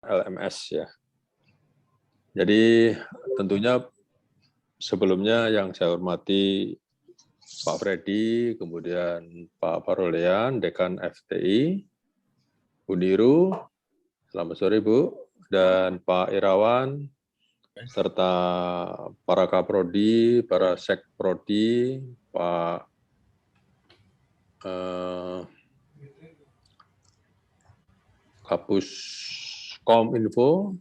LMS ya. Jadi tentunya sebelumnya yang saya hormati Pak Freddy, kemudian Pak Parolean, Dekan FTI, Bu Niru, selamat sore Bu, dan Pak Irawan, serta para Kaprodi, para Sekprodi, Pak Kapus Kominfo,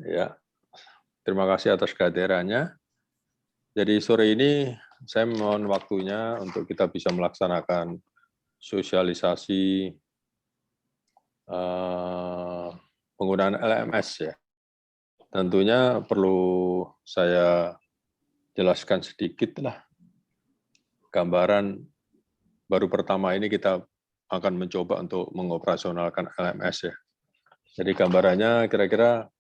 ya, terima kasih atas kehadirannya. Jadi sore ini saya mohon waktunya untuk kita bisa melaksanakan sosialisasi penggunaan LMS ya. Tentunya perlu saya jelaskan sedikit lah gambaran baru pertama ini kita akan mencoba untuk mengoperasionalkan LMS ya. Jadi gambarannya kira-kira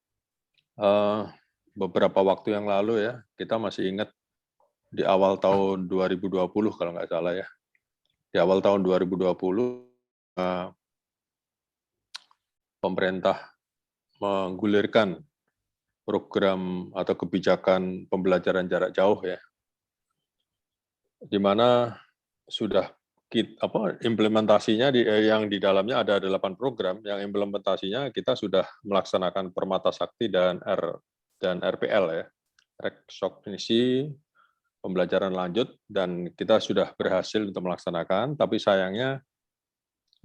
beberapa waktu yang lalu ya, kita masih ingat di awal tahun 2020 kalau nggak salah ya. Di awal tahun 2020 pemerintah menggulirkan program atau kebijakan pembelajaran jarak jauh ya, di mana sudah implementasinya yang di dalamnya ada 8 program, yang implementasinya kita sudah melaksanakan Permata Sakti dan RPL ya, Rekognisi Pembelajaran Lanjut, dan kita sudah berhasil untuk melaksanakan, tapi sayangnya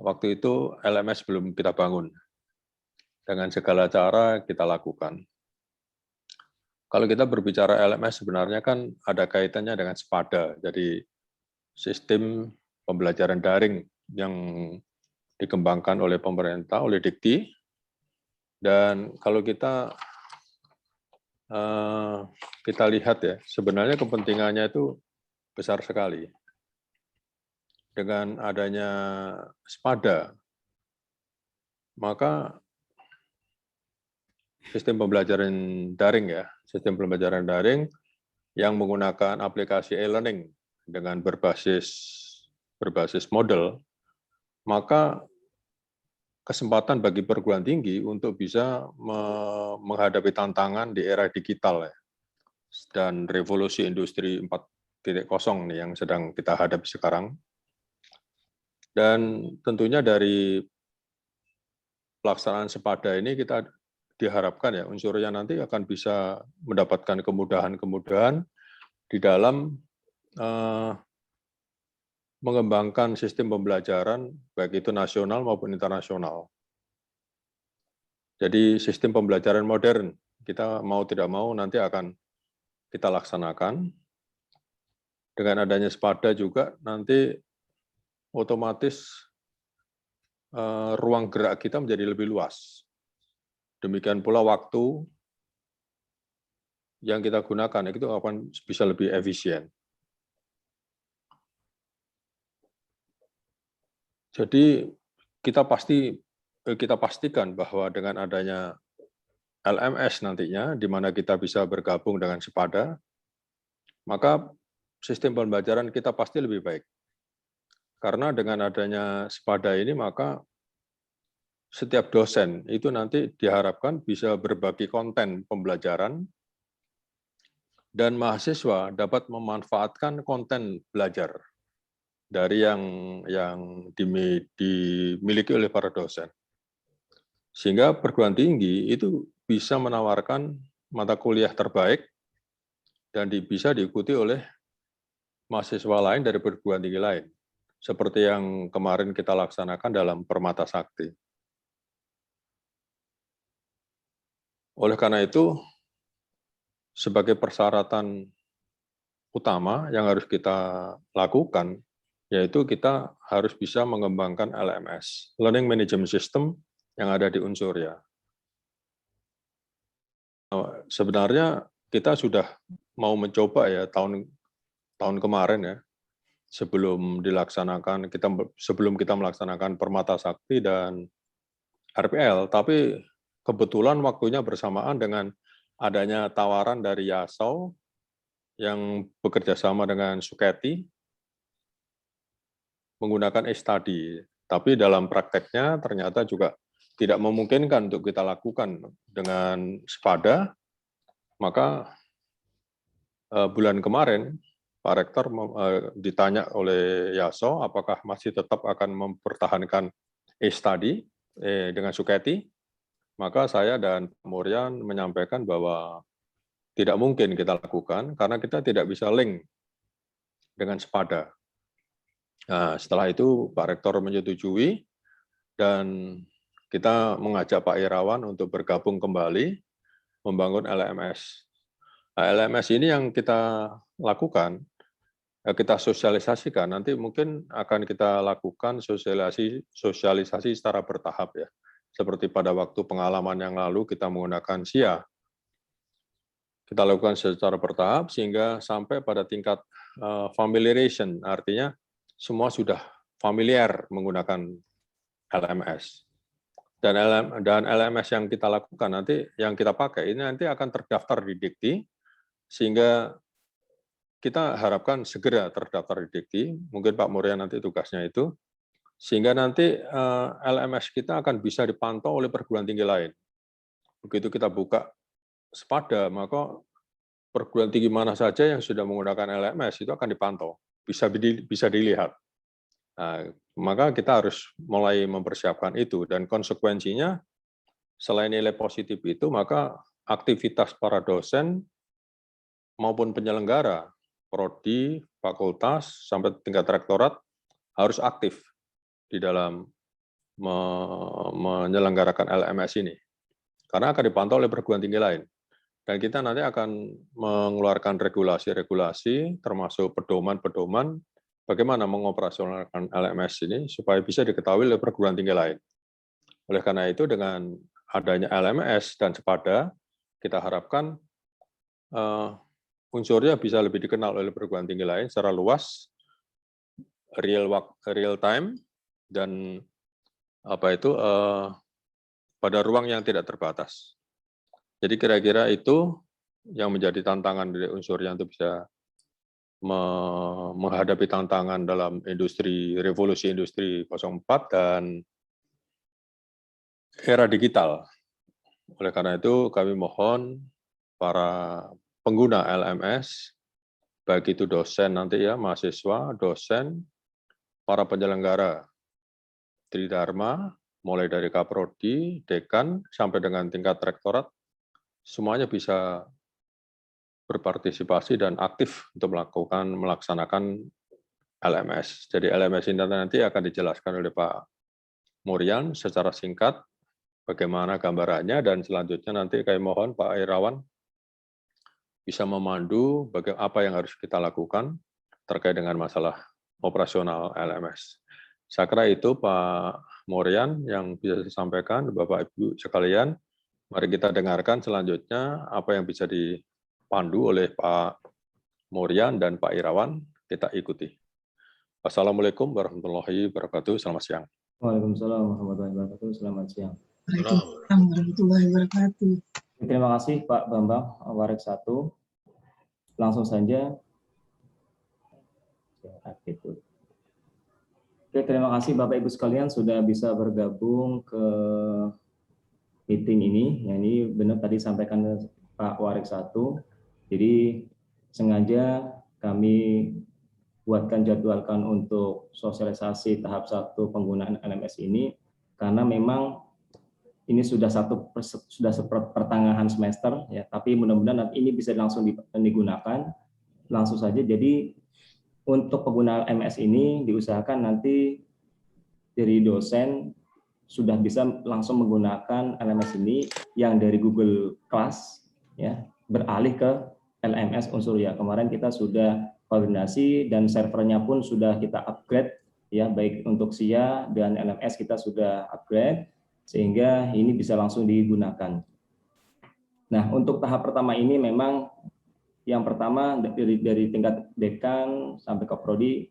waktu itu LMS belum kita bangun. Dengan segala cara kita lakukan. Kalau kita berbicara LMS sebenarnya kan ada kaitannya dengan SPADA, jadi sistem pembelajaran daring yang dikembangkan oleh pemerintah, oleh Dikti. Dan kalau kita lihat ya, sebenarnya kepentingannya itu besar sekali. Dengan adanya SPADA, maka sistem pembelajaran daring ya, sistem pembelajaran daring yang menggunakan aplikasi e-learning dengan berbasis model, maka kesempatan bagi perguruan tinggi untuk bisa menghadapi tantangan di era digital ya, dan revolusi industri 4.0 nih yang sedang kita hadapi sekarang. Dan tentunya dari pelaksanaan SPADA ini kita diharapkan ya unsurnya nanti akan bisa mendapatkan kemudahan-kemudahan di dalam mengembangkan sistem pembelajaran baik itu nasional maupun internasional. Jadi sistem pembelajaran modern kita mau tidak mau nanti akan kita laksanakan. Dengan adanya SPADA juga nanti otomatis ruang gerak kita menjadi lebih luas. Demikian pula waktu yang kita gunakan itu akan bisa lebih efisien. Jadi kita pastikan bahwa dengan adanya LMS nantinya, di mana kita bisa bergabung dengan SPADA, maka sistem pembelajaran kita pasti lebih baik. Karena dengan adanya SPADA ini, maka setiap dosen itu nanti diharapkan bisa berbagi konten pembelajaran, dan mahasiswa dapat memanfaatkan konten belajar dari yang dimiliki oleh para dosen. Sehingga perguruan tinggi itu bisa menawarkan mata kuliah terbaik dan bisa diikuti oleh mahasiswa lain dari perguruan tinggi lain. Seperti yang kemarin kita laksanakan dalam Permata Sakti. Oleh karena itu, sebagai persyaratan utama yang harus kita lakukan, yaitu kita harus bisa mengembangkan LMS, Learning Management System, yang ada di Unsurya. Sebenarnya kita sudah mau mencoba ya tahun kemarin ya, sebelum kita melaksanakan Permata Sakti dan RPL, tapi kebetulan waktunya bersamaan dengan adanya tawaran dari Yasau yang bekerja sama dengan Suketi menggunakan e-study. Tapi dalam prakteknya ternyata juga tidak memungkinkan untuk kita lakukan dengan sepada, maka bulan kemarin Pak Rektor ditanya oleh Yaso apakah masih tetap akan mempertahankan study dengan Suketi, maka saya dan Pak Murian menyampaikan bahwa tidak mungkin kita lakukan karena kita tidak bisa link dengan sepada. Nah, setelah itu Pak Rektor menyetujui dan kita mengajak Pak Irawan untuk bergabung kembali membangun LMS. Nah, LMS ini yang kita lakukan, kita sosialisasikan, nanti mungkin akan kita lakukan sosialisasi secara bertahap ya. Seperti pada waktu pengalaman yang lalu kita menggunakan SIA. Kita lakukan secara bertahap sehingga sampai pada tingkat familiarization, artinya semua sudah familiar menggunakan LMS. Dan LMS yang kita lakukan nanti, yang kita pakai ini nanti akan terdaftar di Dikti, sehingga kita harapkan segera terdaftar di Dikti, mungkin Pak Murian nanti tugasnya itu, sehingga nanti LMS kita akan bisa dipantau oleh perguruan tinggi lain. Begitu kita buka sepada, maka perguruan tinggi mana saja yang sudah menggunakan LMS itu akan dipantau, bisa dilihat. Nah, maka kita harus mulai mempersiapkan itu, dan konsekuensinya selain nilai positif itu, maka aktivitas para dosen maupun penyelenggara, prodi, fakultas, sampai tingkat rektorat harus aktif di dalam menyelenggarakan LMS ini. Karena akan dipantau oleh perguruan tinggi lain. Dan kita nanti akan mengeluarkan regulasi-regulasi, termasuk pedoman-pedoman, bagaimana mengoperasionalkan LMS ini supaya bisa diketahui oleh perguruan tinggi lain. Oleh karena itu, dengan adanya LMS dan sepada, kita harapkan unsurnya bisa lebih dikenal oleh perguruan tinggi lain secara luas, real time, dan pada ruang yang tidak terbatas. Jadi kira-kira itu yang menjadi tantangan dari unsurnya untuk bisa menghadapi tantangan dalam revolusi industri 04 dan era digital. Oleh karena itu kami mohon para pengguna LMS, baik itu dosen nanti ya, mahasiswa, dosen, para penyelenggara Tridharma, mulai dari Kaprodi, Dekan, sampai dengan tingkat rektorat, semuanya bisa berpartisipasi dan aktif untuk melaksanakan LMS. Jadi LMS ini nanti akan dijelaskan oleh Pak Murian secara singkat, bagaimana gambarannya, dan selanjutnya nanti kami mohon Pak Irawan bisa memandu apa yang harus kita lakukan terkait dengan masalah operasional LMS. Saya kira itu Pak Murian yang bisa disampaikan, Bapak Ibu sekalian. Mari kita dengarkan selanjutnya apa yang bisa dipandu oleh Pak Murian dan Pak Irawan, kita ikuti. Wassalamualaikum warahmatullahi wabarakatuh. Selamat siang. Waalaikumsalam warahmatullahi wabarakatuh. Selamat siang. Waalaikumsalam warahmatullahi wabarakatuh. Terima kasih Pak Bambang Warik 1. Langsung saja. Oke, terima kasih Bapak Ibu sekalian sudah bisa bergabung ke meeting ini. Yang ini benar tadi sampaikan Pak Warik 1. Jadi sengaja kami jadwalkan untuk sosialisasi tahap 1 penggunaan LMS ini karena memang ini sudah pertengahan semester ya, tapi mudah-mudahan nanti ini bisa langsung digunakan langsung saja. Jadi untuk pengguna LMS ini diusahakan nanti dari dosen sudah bisa langsung menggunakan LMS ini yang dari Google Class ya, beralih ke LMS Unsurya. Kemarin kita sudah koordinasi dan servernya pun sudah kita upgrade ya, baik untuk SIA dan LMS kita sudah upgrade sehingga ini bisa langsung digunakan. Nah, untuk tahap pertama ini memang yang pertama dari tingkat dekan sampai ke prodi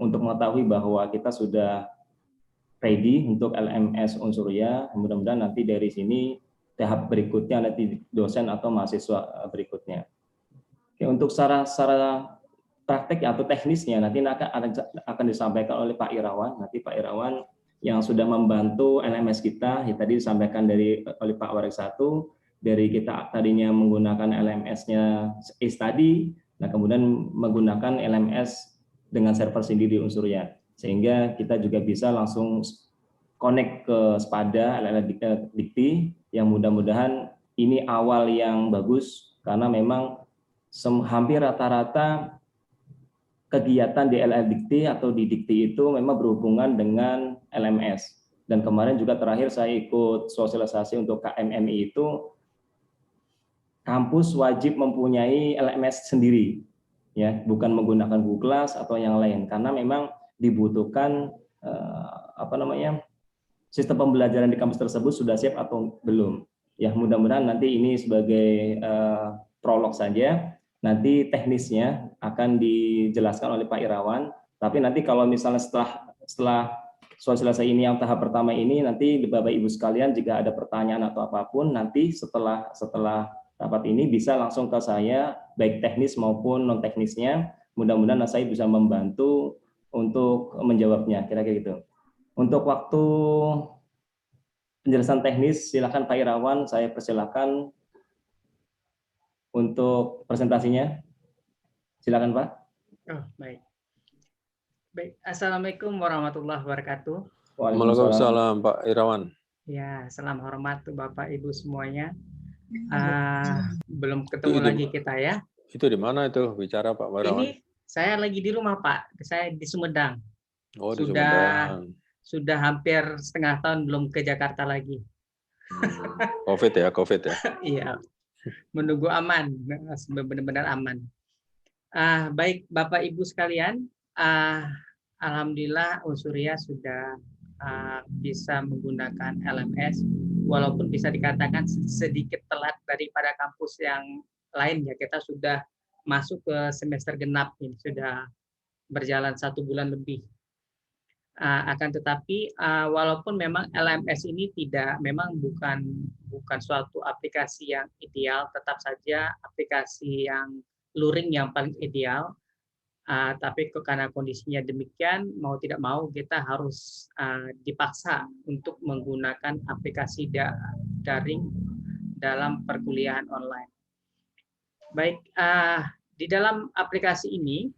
untuk mengetahui bahwa kita sudah ready untuk LMS Unsurya. Mudah-mudahan nanti dari sini tahap berikutnya nanti dosen atau mahasiswa berikutnya. Oke, untuk secara praktek atau teknisnya nanti akan disampaikan oleh Pak Irawan. Nanti Pak Irawan yang sudah membantu LMS kita. Ya, tadi disampaikan oleh Pak Warik 1, dari kita tadinya menggunakan LMS-nya study, nah kemudian menggunakan LMS dengan server sendiri Unsurya, sehingga kita juga bisa langsung connect ke Spada LLM Dikti, yang mudah-mudahan ini awal yang bagus, karena memang hampir rata-rata kegiatan di LLM Dikti atau di Dikti itu memang berhubungan dengan LMS. Dan kemarin juga terakhir saya ikut sosialisasi untuk KMMI itu, kampus wajib mempunyai LMS sendiri, ya, bukan menggunakan Google Class atau yang lain, karena memang dibutuhkan sistem pembelajaran di kampus tersebut sudah siap atau belum. Ya, mudah-mudahan nanti ini sebagai prolog saja. Nanti teknisnya akan dijelaskan oleh Pak Irawan. Tapi nanti kalau misalnya setelah sosialisasi ini yang tahap pertama ini, nanti Bapak Ibu sekalian jika ada pertanyaan atau apapun, nanti setelah rapat ini bisa langsung ke saya, baik teknis maupun non teknisnya. Mudah-mudahan saya bisa membantu untuk menjawabnya, kira-kira gitu. Untuk waktu penjelasan teknis, silakan Pak Irawan, saya persilakan untuk presentasinya. Silakan Pak. Oh, baik. Baik, Assalamualaikum warahmatullahi wabarakatuh. Waalaikumsalam Pak Irawan. Ya, salam hormat Bapak Ibu semuanya. Belum ketemu Itu lagi kita ya. Itu di mana itu bicara Pak Irawan? Ini saya lagi di rumah Pak, saya di Sumedang. Oh, di Sumedang. Sudah hampir setengah tahun belum ke Jakarta lagi. COVID ya. Iya, menunggu aman, benar-benar aman. Baik Bapak Ibu sekalian, alhamdulillah Unsurya sudah bisa menggunakan LMS, walaupun bisa dikatakan sedikit telat daripada kampus yang lain ya. Kita sudah masuk ke semester genap ini, sudah berjalan 1 bulan lebih. Akan tetapi walaupun memang LMS ini memang bukan suatu aplikasi yang ideal, tetap saja aplikasi yang luring yang paling ideal. Tapi karena kondisinya demikian, mau tidak mau kita harus dipaksa untuk menggunakan aplikasi daring dalam perkuliahan online. Baik, di dalam aplikasi ini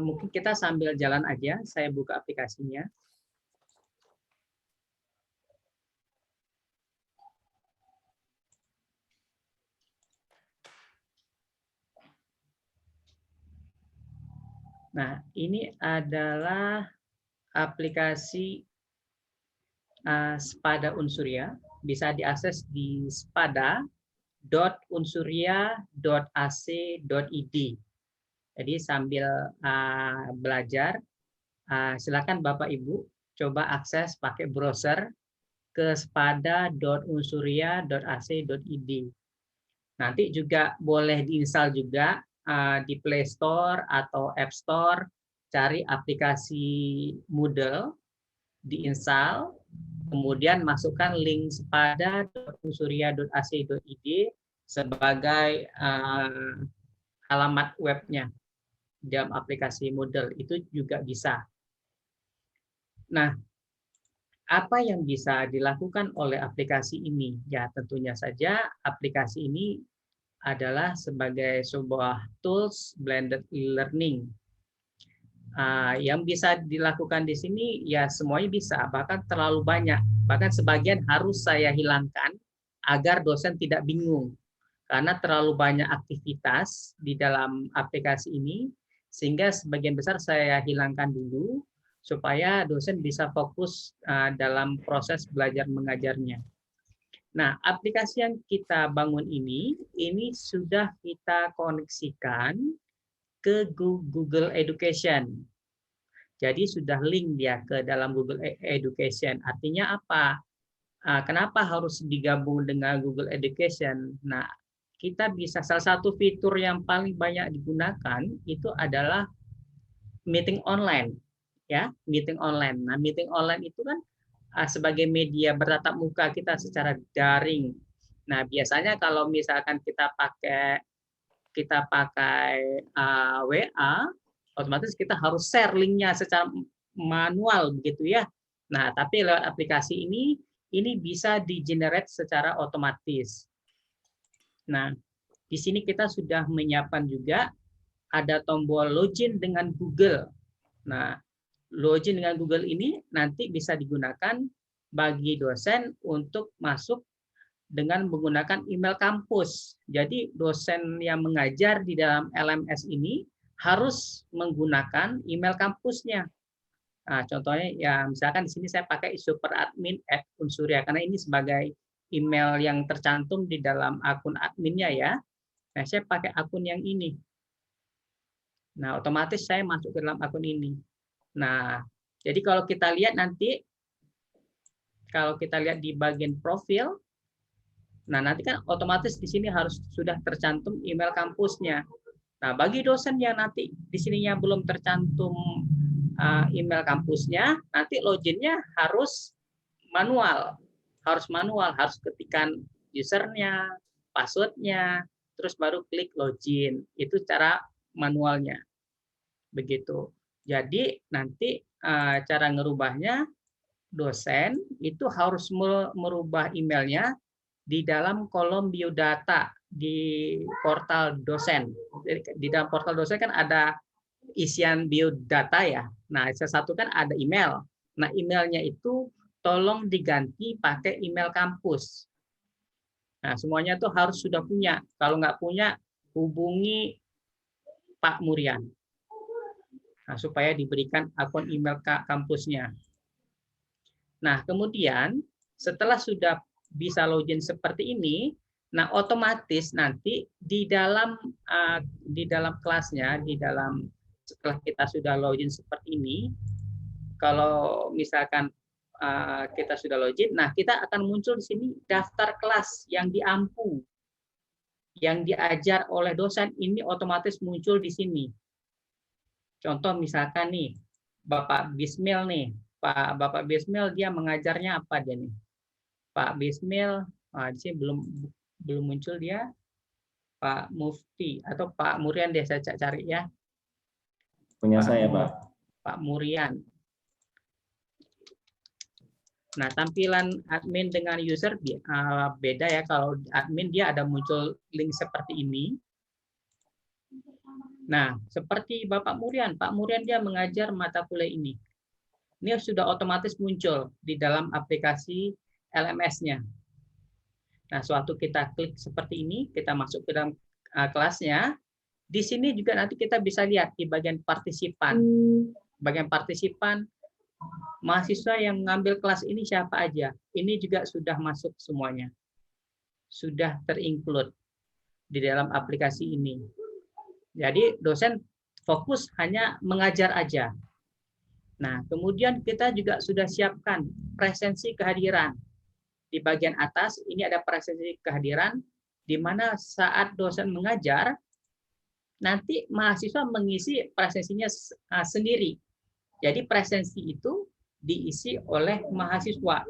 mungkin kita sambil jalan aja, saya buka aplikasinya. Nah, ini adalah aplikasi Spada Unsurya, bisa diakses di spada.unsurya.ac.id. Jadi sambil belajar, silakan Bapak Ibu coba akses pakai browser ke spada.unsurya.ac.id. Nanti juga boleh diinstal juga di Play Store atau App Store, cari aplikasi Moodle, diinstal, kemudian masukkan link spada.unsurya.ac.id sebagai alamat webnya dalam aplikasi Moodle, itu juga bisa. Nah, apa yang bisa dilakukan oleh aplikasi ini? Ya, tentunya saja aplikasi ini adalah sebagai sebuah tools blended learning. Yang bisa dilakukan di sini ya semuanya bisa, bahkan terlalu banyak. Bahkan sebagian harus saya hilangkan agar dosen tidak bingung. Karena terlalu banyak aktivitas di dalam aplikasi ini, sehingga sebagian besar saya hilangkan dulu supaya dosen bisa fokus dalam proses belajar mengajarnya. Nah, aplikasi yang kita bangun ini sudah kita koneksikan ke Google Education. Jadi sudah link dia ke dalam Google Education. Artinya apa? Kenapa harus digabung dengan Google Education? Nah, kita bisa, salah satu fitur yang paling banyak digunakan itu adalah meeting online, ya, meeting online. Nah, meeting online itu kan sebagai media bertatap muka kita secara daring. Nah, biasanya kalau misalkan kita pakai WA, otomatis kita harus share linknya secara manual begitu ya. Nah, tapi lewat aplikasi ini bisa di-generate secara otomatis. Nah, di sini kita sudah menyiapkan juga ada tombol login dengan Google. Nah, login dengan Google ini nanti bisa digunakan bagi dosen untuk masuk dengan menggunakan email kampus. Jadi dosen yang mengajar di dalam LMS ini harus menggunakan email kampusnya. Nah, contohnya ya misalkan di sini saya pakai superadmin@unsurya karena ini sebagai email yang tercantum di dalam akun adminnya ya. Nah, saya pakai akun yang ini. Nah, otomatis saya masuk ke dalam akun ini. Nah, jadi kalau kita lihat nanti, kalau kita lihat di bagian profil, nah nanti kan otomatis di sini harus sudah tercantum email kampusnya. Nah, bagi dosen yang nanti di sininya belum tercantum email kampusnya, nanti loginnya harus manual, harus ketikkan usernya, passwordnya, terus baru klik login. Itu cara manualnya. Begitu. Jadi nanti cara ngerubahnya dosen itu harus merubah emailnya di dalam kolom biodata di portal dosen. Di dalam portal dosen kan ada isian biodata ya. Nah, salah satu kan ada email. Nah, emailnya itu tolong diganti pakai email kampus. Nah, semuanya tuh harus sudah punya. Kalau nggak punya, hubungi Pak Murian. Nah, supaya diberikan akun email kampusnya. Nah, kemudian setelah sudah bisa login seperti ini, nah otomatis nanti di dalam kelasnya, setelah kita sudah login seperti ini, kalau misalkan kita sudah login, nah kita akan muncul di sini daftar kelas yang diampu, yang diajar oleh dosen ini otomatis muncul di sini. Contoh misalkan nih, Bapak Bismil nih, Bapak Bismil dia mengajarnya apa dia nih? Pak Bismil, di sini belum muncul dia. Pak Mufti atau Pak Murian deh saya cari ya. Punya saya, Pak. Pak Murian. Nah, tampilan admin dengan user beda ya. Kalau admin dia ada muncul link seperti ini. Nah, seperti Bapak Murian, Pak Murian dia mengajar mata kuliah ini. Ini sudah otomatis muncul di dalam aplikasi LMS-nya. Nah, suatu kita klik seperti ini, kita masuk ke dalam kelasnya. Di sini juga nanti kita bisa lihat di bagian partisipan. Bagian partisipan, mahasiswa yang mengambil kelas ini siapa aja. Ini juga sudah masuk semuanya. Sudah terinclude di dalam aplikasi ini. Jadi dosen fokus hanya mengajar aja. Nah, kemudian kita juga sudah siapkan presensi kehadiran. Di bagian atas ini ada presensi kehadiran, di mana saat dosen mengajar, nanti mahasiswa mengisi presensinya sendiri. Jadi presensi itu diisi oleh mahasiswa.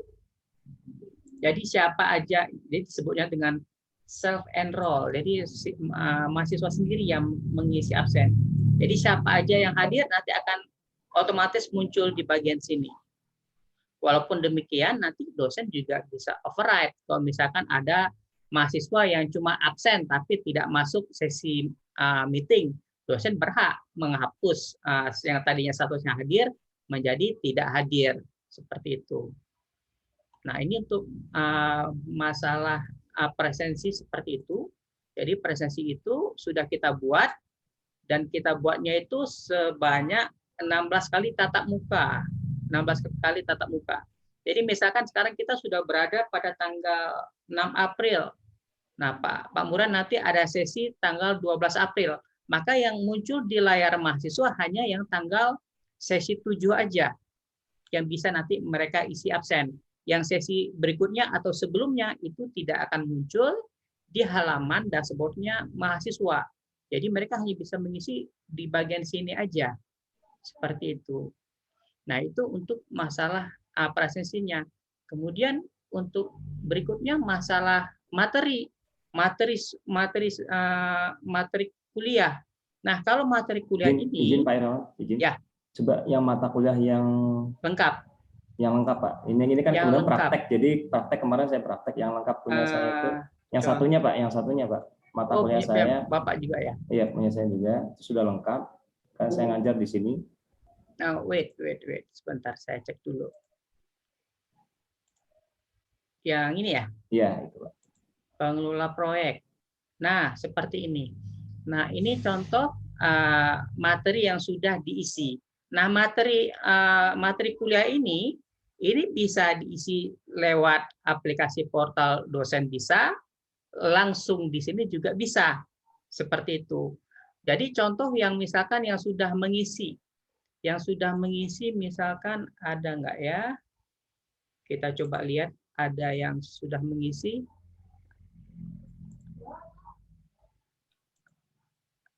Jadi siapa aja, jadi disebutnya dengan self-enroll. Jadi mahasiswa sendiri yang mengisi absen. Jadi siapa aja yang hadir nanti akan otomatis muncul di bagian sini. Walaupun demikian, nanti dosen juga bisa override. Kalau misalkan ada mahasiswa yang cuma absen tapi tidak masuk sesi meeting, dosen berhak menghapus yang tadinya statusnya hadir menjadi tidak hadir. Seperti itu. Nah, ini untuk masalah presensi seperti itu. Jadi presensi itu sudah kita buat dan kita buatnya itu sebanyak 16 kali tatap muka. 16 kali tatap muka. Jadi misalkan sekarang kita sudah berada pada tanggal 6 April. Nah, Pak Murian nanti ada sesi tanggal 12 April. Maka yang muncul di layar mahasiswa hanya yang tanggal sesi 7 aja. Yang bisa nanti mereka isi absen. Yang sesi berikutnya atau sebelumnya itu tidak akan muncul di halaman dashboard-nya mahasiswa. Jadi mereka hanya bisa mengisi di bagian sini aja. Seperti itu. Nah, itu untuk masalah presensinya. Kemudian untuk berikutnya masalah materi kuliah. Nah, kalau materi kuliah ini izin Pak Irawan, izin. Ya. Coba yang mata kuliah Lengkap. yang lengkap, Pak. Ini kan Yang kemudian lengkap. praktek. Jadi praktek kemarin saya praktek, yang lengkap punya saya itu yang Contoh. satunya, Pak. Yang satunya, Pak. Mata Oh, kuliah punya saya. Bapak juga ya? Iya, punya saya juga. Itu sudah lengkap. Kan saya ngajar di sini. Nah, wait. Sebentar, saya cek dulu. Yang ini ya? Iya, itu, Pak. Pengelola proyek. Nah, seperti ini. Nah, ini contoh materi yang sudah diisi. Nah, materi kuliah ini bisa diisi lewat aplikasi portal dosen bisa, langsung di sini juga bisa. Seperti itu. Jadi contoh yang misalkan yang sudah mengisi misalkan ada nggak ya? Kita coba lihat ada yang sudah mengisi.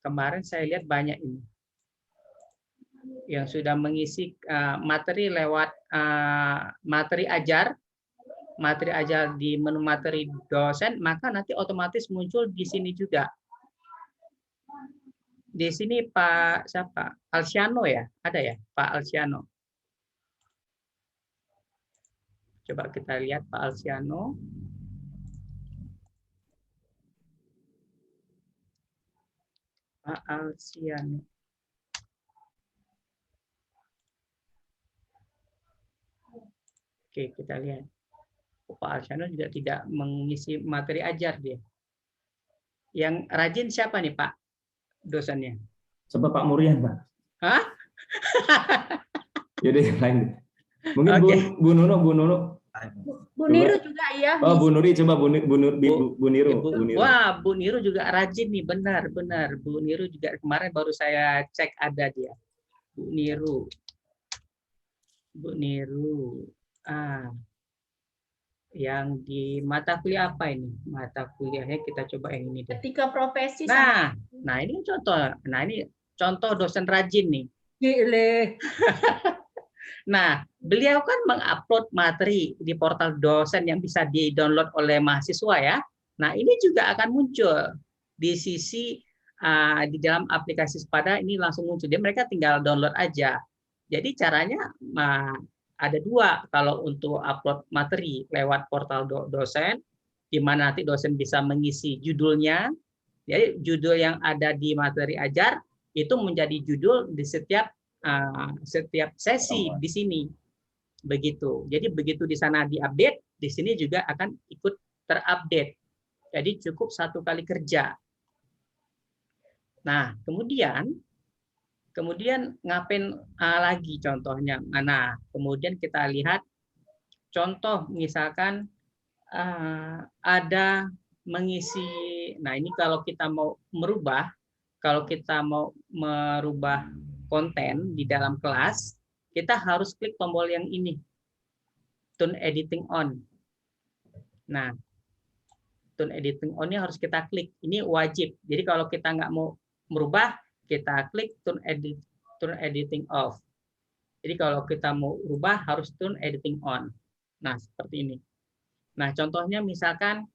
Kemarin saya lihat banyak ini yang sudah mengisi materi lewat materi ajar di menu materi dosen, maka nanti otomatis muncul di sini juga. Di sini Pak siapa? Alciano ya? Ada ya, Pak Alciano. Coba kita lihat Pak Alciano. Pak Alciano. Oke, kita lihat. Pak Alciano juga tidak mengisi materi ajar dia. Yang rajin siapa nih Pak dosennya? Coba Pak Murian, Pak. Hah? Jadi lain. Mungkin Bu Nuno. Bu Niru juga ya. Oh, Bu Nuri, coba Bu Niru. Wah, Bu Niru juga rajin nih, benar. Bu Niru juga kemarin baru saya cek ada dia. Bu Niru. Yang di mata kuliah apa ini? Mata kuliahnya kita coba yang ini deh. Etika profesi. Nah, ini contoh. Nah, ini contoh dosen rajin nih. Gile. Nah, beliau kan mengupload materi di portal dosen yang bisa di-download oleh mahasiswa ya. Nah, ini juga akan muncul di sisi di dalam aplikasi Sepada ini langsung muncul. Dia mereka tinggal download aja. Jadi caranya ada dua kalau untuk upload materi lewat portal dosen, di mana nanti dosen bisa mengisi judulnya. Jadi judul yang ada di materi ajar itu menjadi judul di setiap sesi di sini. Begitu. Jadi begitu di sana diupdate, di sini juga akan ikut terupdate. Jadi cukup satu kali kerja. Nah, kemudian ngapain lagi contohnya? Nah, kemudian kita lihat contoh misalkan ada mengisi. Nah, ini kalau kita mau merubah konten di dalam kelas, kita harus klik tombol yang ini, turn editing on. Nah, turn editing on-nya harus kita klik. Ini wajib. Jadi kalau kita nggak mau merubah, kita klik turn editing off. Jadi kalau kita mau rubah harus turn editing on. Nah, seperti ini. Nah, contohnya misalkan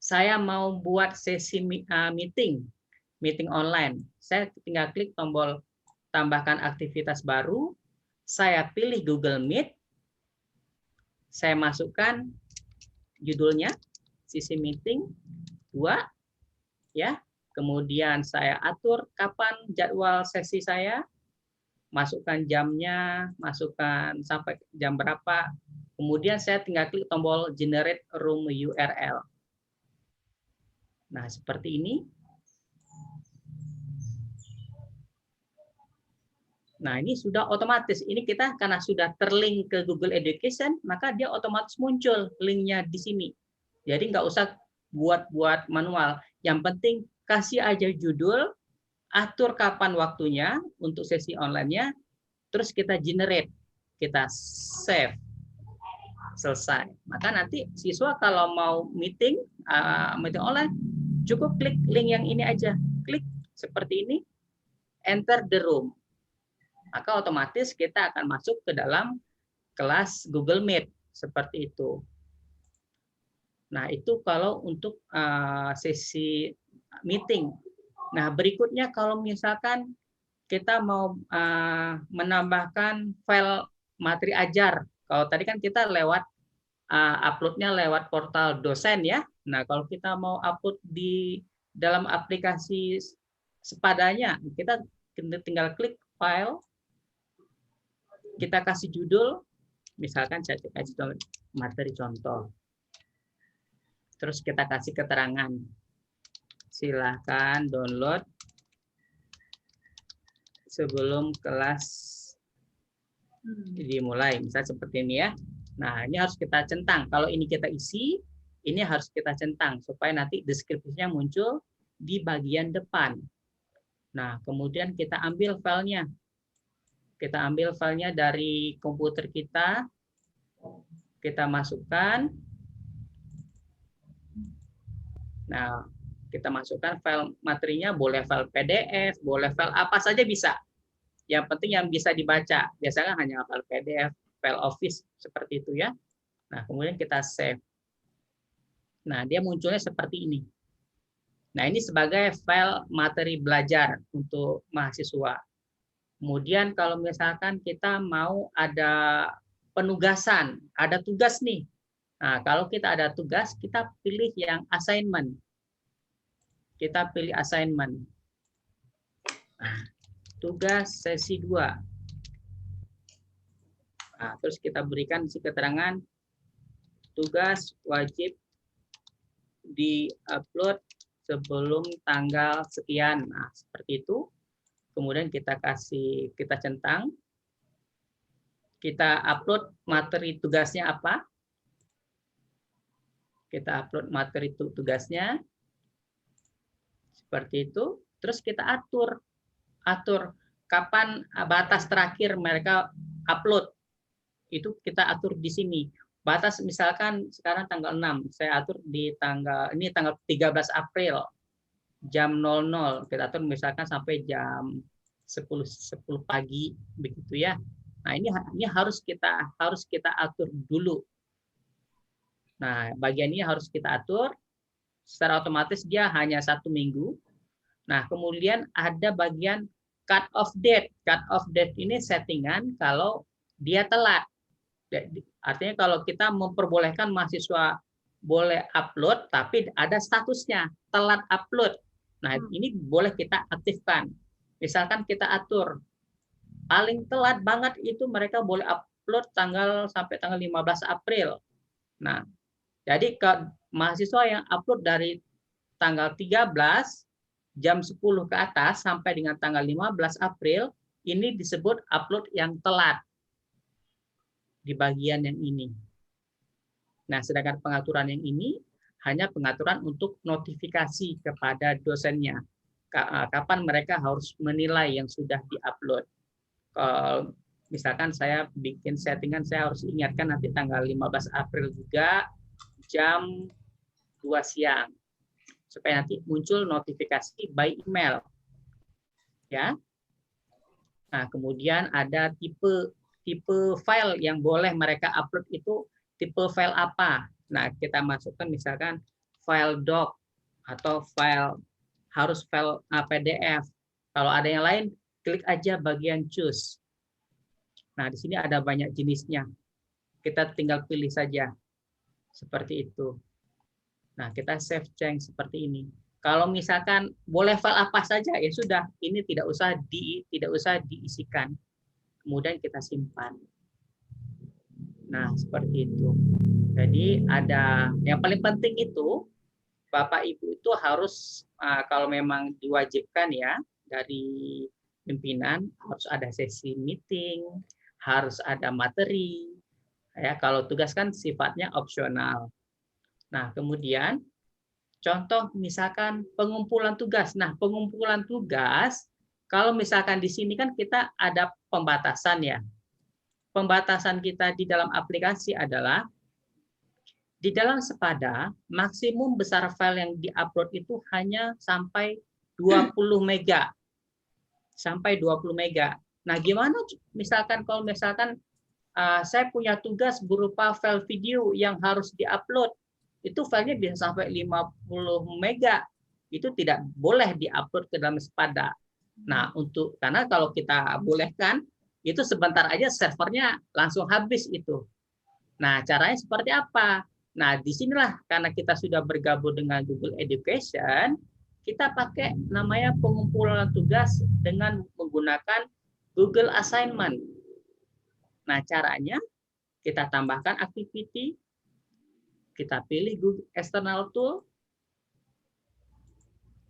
saya mau buat sesi meeting online. Saya tinggal klik tombol tambahkan aktivitas baru, saya pilih Google Meet, saya masukkan judulnya sesi meeting 2 ya. Kemudian saya atur kapan jadwal sesi saya, masukkan jamnya, masukkan sampai jam berapa. Kemudian saya tinggal klik tombol generate room URL. Nah, seperti ini. Nah, ini sudah otomatis. Ini kita karena sudah terlink ke Google Education, maka dia otomatis muncul linknya di sini. Jadi nggak usah buat manual. Yang penting kasih aja judul, atur kapan waktunya untuk sesi online-nya, terus kita generate, kita save, selesai. Maka nanti siswa kalau mau meeting online, cukup klik link yang ini aja, klik seperti ini, enter the room. Maka otomatis kita akan masuk ke dalam kelas Google Meet, seperti itu. Nah, itu kalau untuk sesi meeting. Nah, berikutnya kalau misalkan kita mau menambahkan file materi ajar. Kalau tadi kan kita lewat uploadnya lewat portal dosen ya. Nah, kalau kita mau upload di dalam aplikasi sepadanya, kita tinggal klik file, kita kasih judul, misalkan saya kasih materi contoh. Terus kita kasih keterangan. Silahkan download sebelum kelas dimulai, misalnya seperti ini ya. Nah, ini harus kita centang. Kalau ini kita isi, ini harus kita centang supaya nanti deskripsinya muncul di bagian depan. Nah, kemudian kita ambil filenya. Kita ambil filenya dari komputer kita masukkan. Nah, kita masukkan file materinya, boleh file PDF, boleh file apa saja bisa. Yang penting yang bisa dibaca. Biasanya hanya file PDF, file Office, seperti itu ya. Nah, kemudian kita save. Nah, dia munculnya seperti ini. Nah, ini sebagai file materi belajar untuk mahasiswa. Kemudian kalau misalkan kita mau ada penugasan, ada tugas nih. Nah, kalau kita ada tugas, kita pilih yang assignment. Kita pilih assignment. Nah, tugas sesi 2. Nah, terus kita berikan isi keterangan tugas wajib di-upload sebelum tanggal sekian. Nah, seperti itu. Kemudian kita centang. Kita upload materi tugasnya apa? Kita upload materi tugasnya. Seperti itu. Terus kita atur kapan batas terakhir mereka upload. Itu kita atur di sini. Batas misalkan sekarang tanggal 6, saya atur di tanggal 13 April jam 00. Kita atur misalkan sampai jam 10 pagi begitu ya. Nah, ini harus kita atur dulu. Nah, bagian ini harus kita atur. Secara otomatis dia hanya 1 minggu. Nah, kemudian ada bagian cut off date. Cut off date ini settingan kalau dia telat. Artinya kalau kita memperbolehkan mahasiswa boleh upload, tapi ada statusnya, telat upload. Nah, ini boleh kita aktifkan. Misalkan kita atur, paling telat banget itu mereka boleh upload sampai tanggal 15 April. Nah, jadi ke mahasiswa yang upload dari tanggal 13, jam 10 ke atas, sampai dengan tanggal 15 April, ini disebut upload yang telat. Di bagian yang ini. Nah, sedangkan pengaturan yang ini hanya pengaturan untuk notifikasi kepada dosennya. Kapan mereka harus menilai yang sudah diupload. Misalkan saya bikin settingan, saya harus ingatkan nanti tanggal 15 April juga jam 2 siang. Supaya nanti muncul notifikasi by email. Ya. Nah, kemudian ada tipe file yang boleh mereka upload itu tipe file apa. Nah, kita masukkan misalkan file doc atau harus file PDF. Kalau ada yang lain, klik aja bagian choose. Nah, di sini ada banyak jenisnya. Kita tinggal pilih saja. Seperti itu. Nah, kita save change seperti ini. Kalau misalkan boleh file apa saja, ya sudah, ini tidak usah diisikan. Kemudian kita simpan. Nah, seperti itu. Jadi ada yang paling penting itu Bapak Ibu itu harus kalau memang diwajibkan ya dari pimpinan harus ada sesi meeting, harus ada materi. Ya, kalau tugas kan sifatnya opsional. Nah, kemudian contoh misalkan pengumpulan tugas. Nah, pengumpulan tugas kalau misalkan di sini kan kita ada pembatasan ya. Pembatasan kita di dalam aplikasi adalah di dalam Sepada maksimum besar file yang diupload itu hanya sampai 20 mega. Sampai 20 mega. Nah, gimana misalkan kalau misalkan saya punya tugas berupa file video yang harus diupload, itu filenya bisa sampai 50 mega. Itu tidak boleh diupload ke dalam Sepada. Nah, karena kalau kita bolehkan, itu sebentar aja servernya langsung habis itu. Nah, caranya seperti apa? Nah, disinilah karena kita sudah bergabung dengan Google Education, kita pakai namanya pengumpulan tugas dengan menggunakan Google Assignment. Nah, caranya kita tambahkan activity, kita pilih Google External Tool.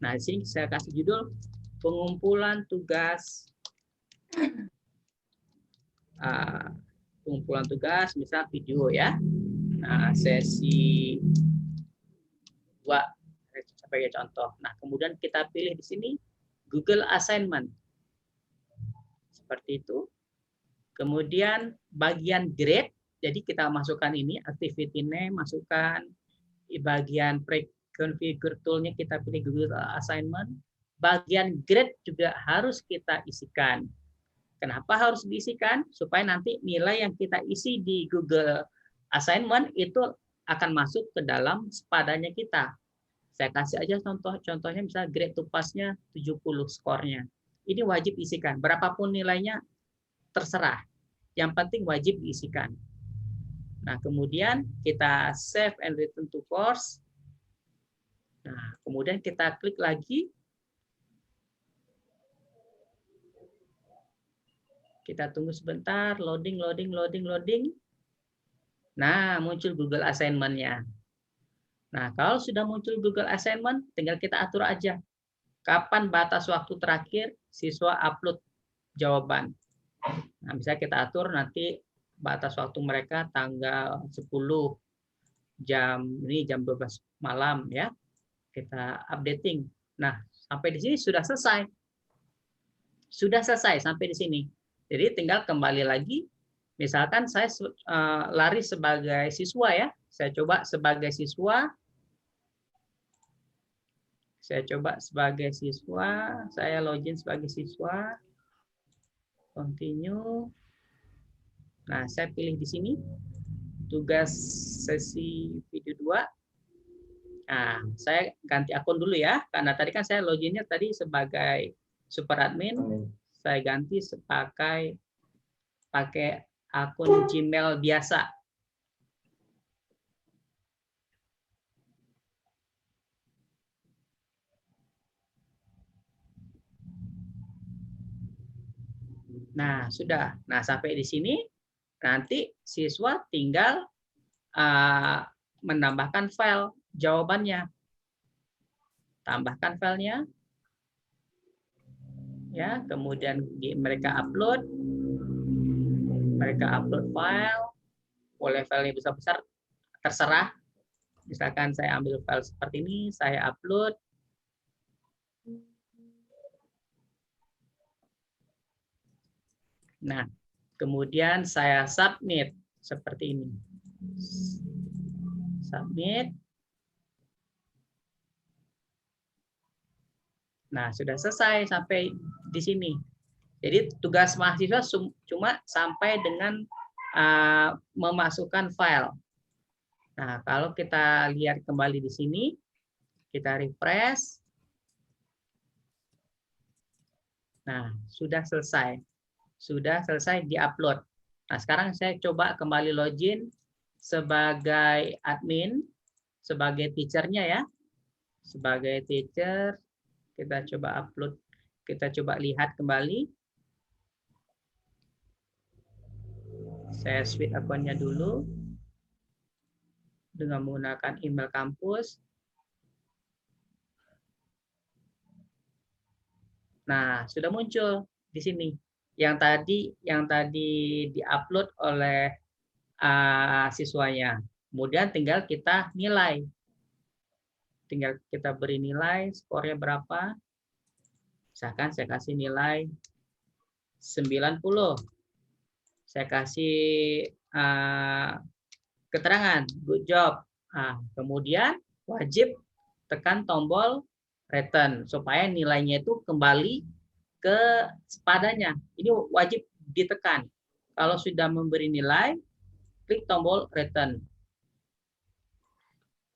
Nah, di sini saya kasih judul pengumpulan tugas. Pengumpulan tugas, misal video ya. Nah, sesi 2 sebagai contoh. Nah, kemudian kita pilih di sini Google Assignment. Seperti itu. Kemudian bagian grade, jadi kita masukkan ini, activity name, masukkan. Di bagian pre-configure tool-nya kita pilih Google Assignment. Bagian grade juga harus kita isikan. Kenapa harus diisikan? Supaya nanti nilai yang kita isi di Google Assignment itu akan masuk ke dalam sepadanya kita. Saya kasih aja contohnya misalnya grade to pass-nya 70 skornya. Ini wajib isikan. Berapapun nilainya terserah. Yang penting wajib diisikan. Nah, kemudian kita save and return to course. Nah, kemudian kita klik lagi. Kita tunggu sebentar, loading. Nah, muncul Google Assignment-nya. Nah, kalau sudah muncul Google Assignment, tinggal kita atur aja. Kapan batas waktu terakhir siswa upload jawaban. Nah, bisa kita atur nanti batas waktu mereka tanggal 10 jam 12 malam ya. Kita updating. Nah, sampai di sini sudah selesai. Sudah selesai sampai di sini. Jadi tinggal kembali lagi. Misalkan saya lari sebagai siswa ya. Saya coba sebagai siswa. Saya login sebagai siswa. Continue. Nah, saya pilih di sini tugas sesi video 2. Nah, saya ganti akun dulu ya, karena tadi kan saya loginnya tadi sebagai super admin. Saya ganti pakai akun Gmail biasa. Nah, sudah. Nah, sampai di sini nanti siswa tinggal menambahkan file jawabannya. Tambahkan filenya. Ya, kemudian mereka upload file. Boleh filenya besar-besar, terserah. Misalkan saya ambil file seperti ini, saya upload. Nah, kemudian saya submit seperti ini. Submit. Nah, sudah selesai sampai di sini. Jadi tugas mahasiswa cuma sampai dengan memasukkan file. Nah, kalau kita lihat kembali di sini, kita refresh. Nah, sudah selesai. Sudah selesai di-upload. Nah, sekarang saya coba kembali login sebagai admin, sebagai teacher-nya ya. Sebagai teacher, kita coba upload, kita coba lihat kembali. Saya switch akunnya dulu dengan menggunakan email kampus. Nah, sudah muncul di sini. Yang tadi diupload oleh siswanya. Kemudian tinggal kita nilai. Tinggal kita beri nilai, skornya berapa. Misalkan saya kasih nilai 90. Saya kasih keterangan, good job. Nah, kemudian wajib tekan tombol return supaya nilainya itu kembali ke sepadanya. Ini wajib ditekan. Kalau sudah memberi nilai, klik tombol return.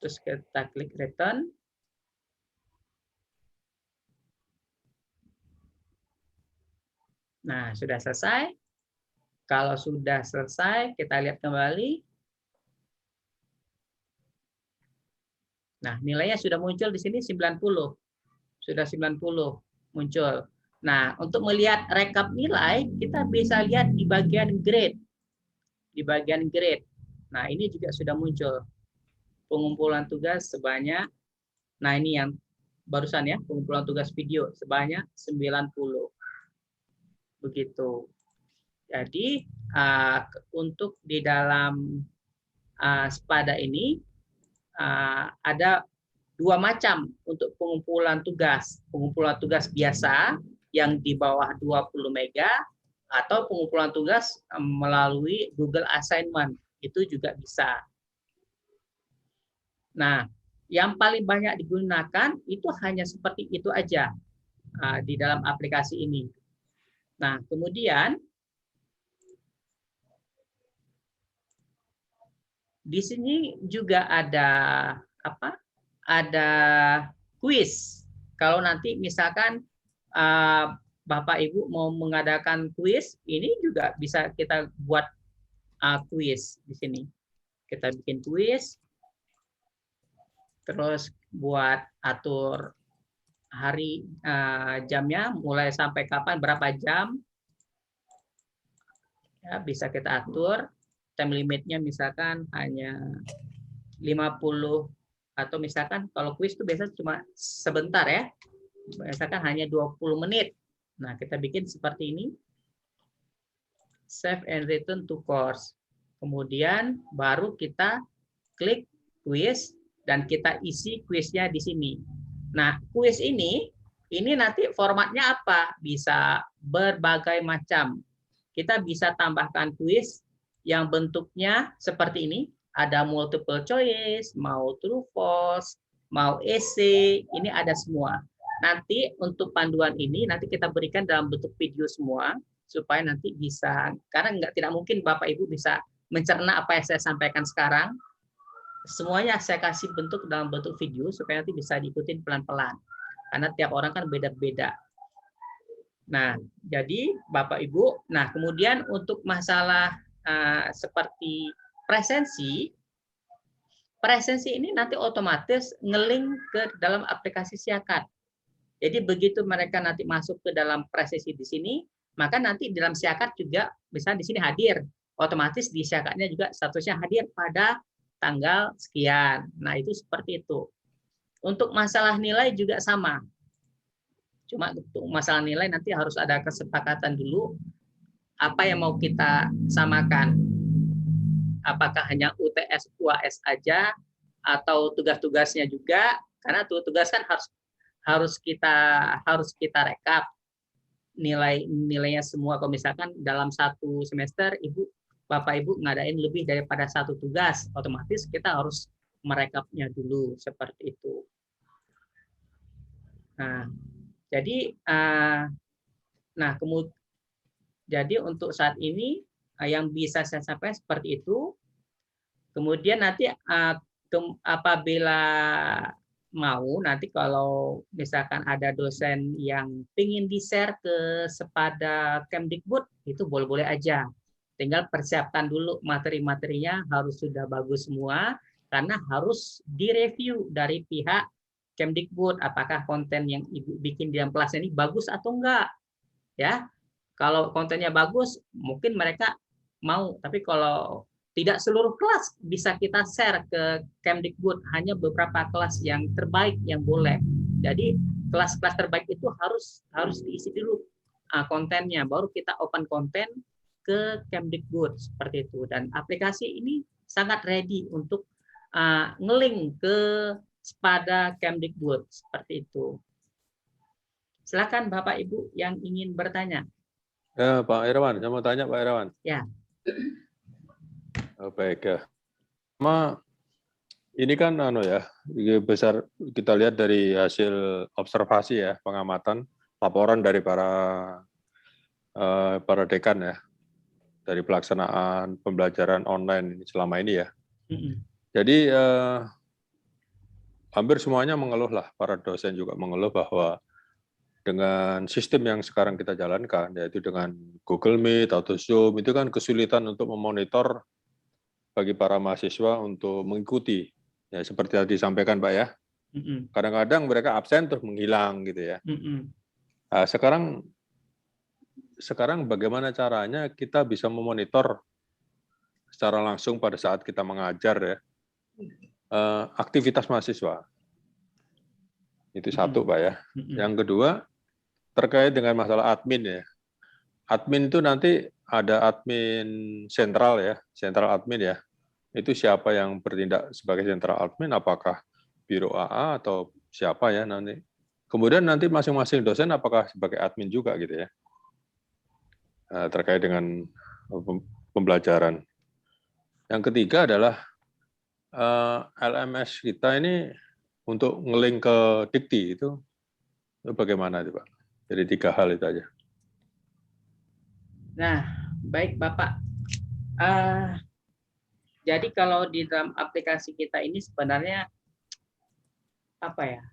Terus kita klik return. Nah, sudah selesai. Kalau sudah selesai, kita lihat kembali. Nah, nilainya sudah muncul di sini 90. Sudah 90 muncul. Nah, untuk melihat rekap nilai, kita bisa lihat di bagian grade. Di bagian grade. Nah, ini juga sudah muncul. Pengumpulan tugas sebanyak, nah ini yang barusan ya, pengumpulan tugas video sebanyak 90. Begitu. Jadi, untuk di dalam Spada ini, ada dua macam untuk pengumpulan tugas. Pengumpulan tugas biasa yang di bawah 20 mega atau pengumpulan tugas melalui Google Assignment. Itu juga bisa. Nah, yang paling banyak digunakan itu hanya seperti itu aja di dalam aplikasi ini. Nah, kemudian di sini juga ada apa? Ada kuis. Kalau nanti misalkan Bapak Ibu mau mengadakan kuis, ini juga bisa kita buat kuis di sini. Kita bikin kuis, terus buat atur hari jamnya, mulai sampai kapan, berapa jam, ya, bisa kita atur. Time limitnya misalkan hanya 50, atau misalkan kalau kuis itu biasanya cuma sebentar ya, misalkan hanya 20 menit. Nah, kita bikin seperti ini. Save and return to course. Kemudian baru kita klik kuis dan kita isi kuisnya di sini. Nah, kuis ini nanti formatnya apa? Bisa berbagai macam. Kita bisa tambahkan kuis yang bentuknya seperti ini. Ada multiple choice, mau true false, mau essay, ini ada semua. Nanti untuk panduan ini nanti kita berikan dalam bentuk video semua supaya nanti bisa, karena tidak mungkin Bapak Ibu bisa mencerna apa yang saya sampaikan sekarang. Semuanya saya kasih bentuk dalam bentuk video supaya nanti bisa diikutin pelan-pelan. Karena tiap orang kan beda-beda. Nah, jadi Bapak Ibu, nah kemudian untuk masalah seperti presensi ini nanti otomatis nge-link ke dalam aplikasi Siakat. Jadi begitu mereka nanti masuk ke dalam presensi di sini, maka nanti dalam Siakat juga bisa di sini hadir. Otomatis di Siakatnya juga statusnya hadir pada tanggal sekian. Nah, itu seperti itu. Untuk masalah nilai juga sama. Cuma untuk masalah nilai nanti harus ada kesepakatan dulu apa yang mau kita samakan. Apakah hanya UTS, UAS aja atau tugas-tugasnya juga? Karena tugas kan harus kita rekap nilainya semua. Kalau misalkan dalam satu semester Bapak Ibu ngadain lebih daripada satu tugas, otomatis kita harus merekapnya dulu seperti itu. Nah, jadi jadi untuk saat ini yang bisa saya sampaikan seperti itu. Kemudian nanti apabila mau, nanti kalau misalkan ada dosen yang ingin di-share ke Spada Kemdikbud, itu boleh-boleh aja. Tinggal persiapkan dulu materi-materinya, harus sudah bagus semua, karena harus direview dari pihak Kemdikbud, apakah konten yang Ibu bikin di dalam kelas ini bagus atau enggak. Ya, kalau kontennya bagus, mungkin mereka mau, tapi kalau tidak seluruh kelas bisa kita share ke Kemdikbud, hanya beberapa kelas yang terbaik yang boleh. Jadi kelas-kelas terbaik itu harus diisi dulu kontennya, baru kita open konten ke Kemdikbud seperti itu. Dan aplikasi ini sangat ready untuk nge-link ke Spada Kemdikbud seperti itu. Silakan Bapak Ibu yang ingin bertanya. Ya, Pak Irawan, saya mau tanya Pak Irawan. Ya. Baik ya. Ini kan besar kita lihat dari hasil observasi ya, pengamatan, laporan dari para dekan ya, dari pelaksanaan pembelajaran online selama ini ya. Jadi hampir semuanya mengeluh lah, para dosen juga mengeluh bahwa dengan sistem yang sekarang kita jalankan, yaitu dengan Google Meet atau Zoom, itu kan kesulitan untuk memonitor bagi para mahasiswa untuk mengikuti. Ya, seperti tadi disampaikan Pak ya, kadang-kadang mereka absen terus menghilang gitu ya. Nah, sekarang bagaimana caranya kita bisa memonitor secara langsung pada saat kita mengajar ya, aktivitas mahasiswa. Itu satu Pak ya. Yang kedua, terkait dengan masalah admin ya. Admin itu nanti ada admin sentral ya, sentral admin ya. Itu siapa yang bertindak sebagai sentral admin, apakah Biro AA atau siapa ya nanti. Kemudian nanti masing-masing dosen apakah sebagai admin juga gitu ya. Terkait dengan pembelajaran. Yang ketiga adalah LMS kita ini untuk nge-link ke Dikti itu bagaimana itu Pak? Jadi 3 hal itu aja. Nah, baik Bapak. Jadi kalau di dalam aplikasi kita ini sebenarnya apa ya?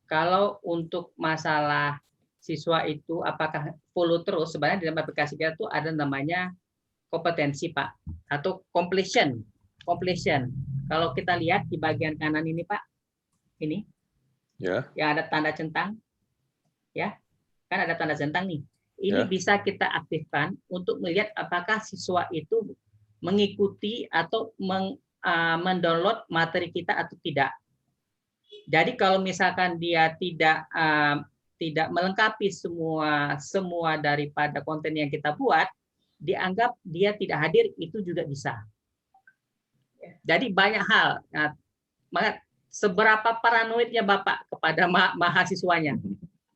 Kalau untuk masalah siswa itu apakah follow terus, sebenarnya di dalam aplikasi kita tuh ada namanya kompetensi Pak, atau completion. Kalau kita lihat di bagian kanan ini Pak, ini Ya. yang ada tanda centang, ya kan ada tanda centang nih. Ini bisa kita aktifkan untuk melihat apakah siswa itu mengikuti atau mendownload materi kita atau tidak. Jadi kalau misalkan dia tidak melengkapi semua daripada konten yang kita buat, dianggap dia tidak hadir, itu juga bisa. Jadi banyak hal. Nah, seberapa paranoidnya Bapak kepada mahasiswanya?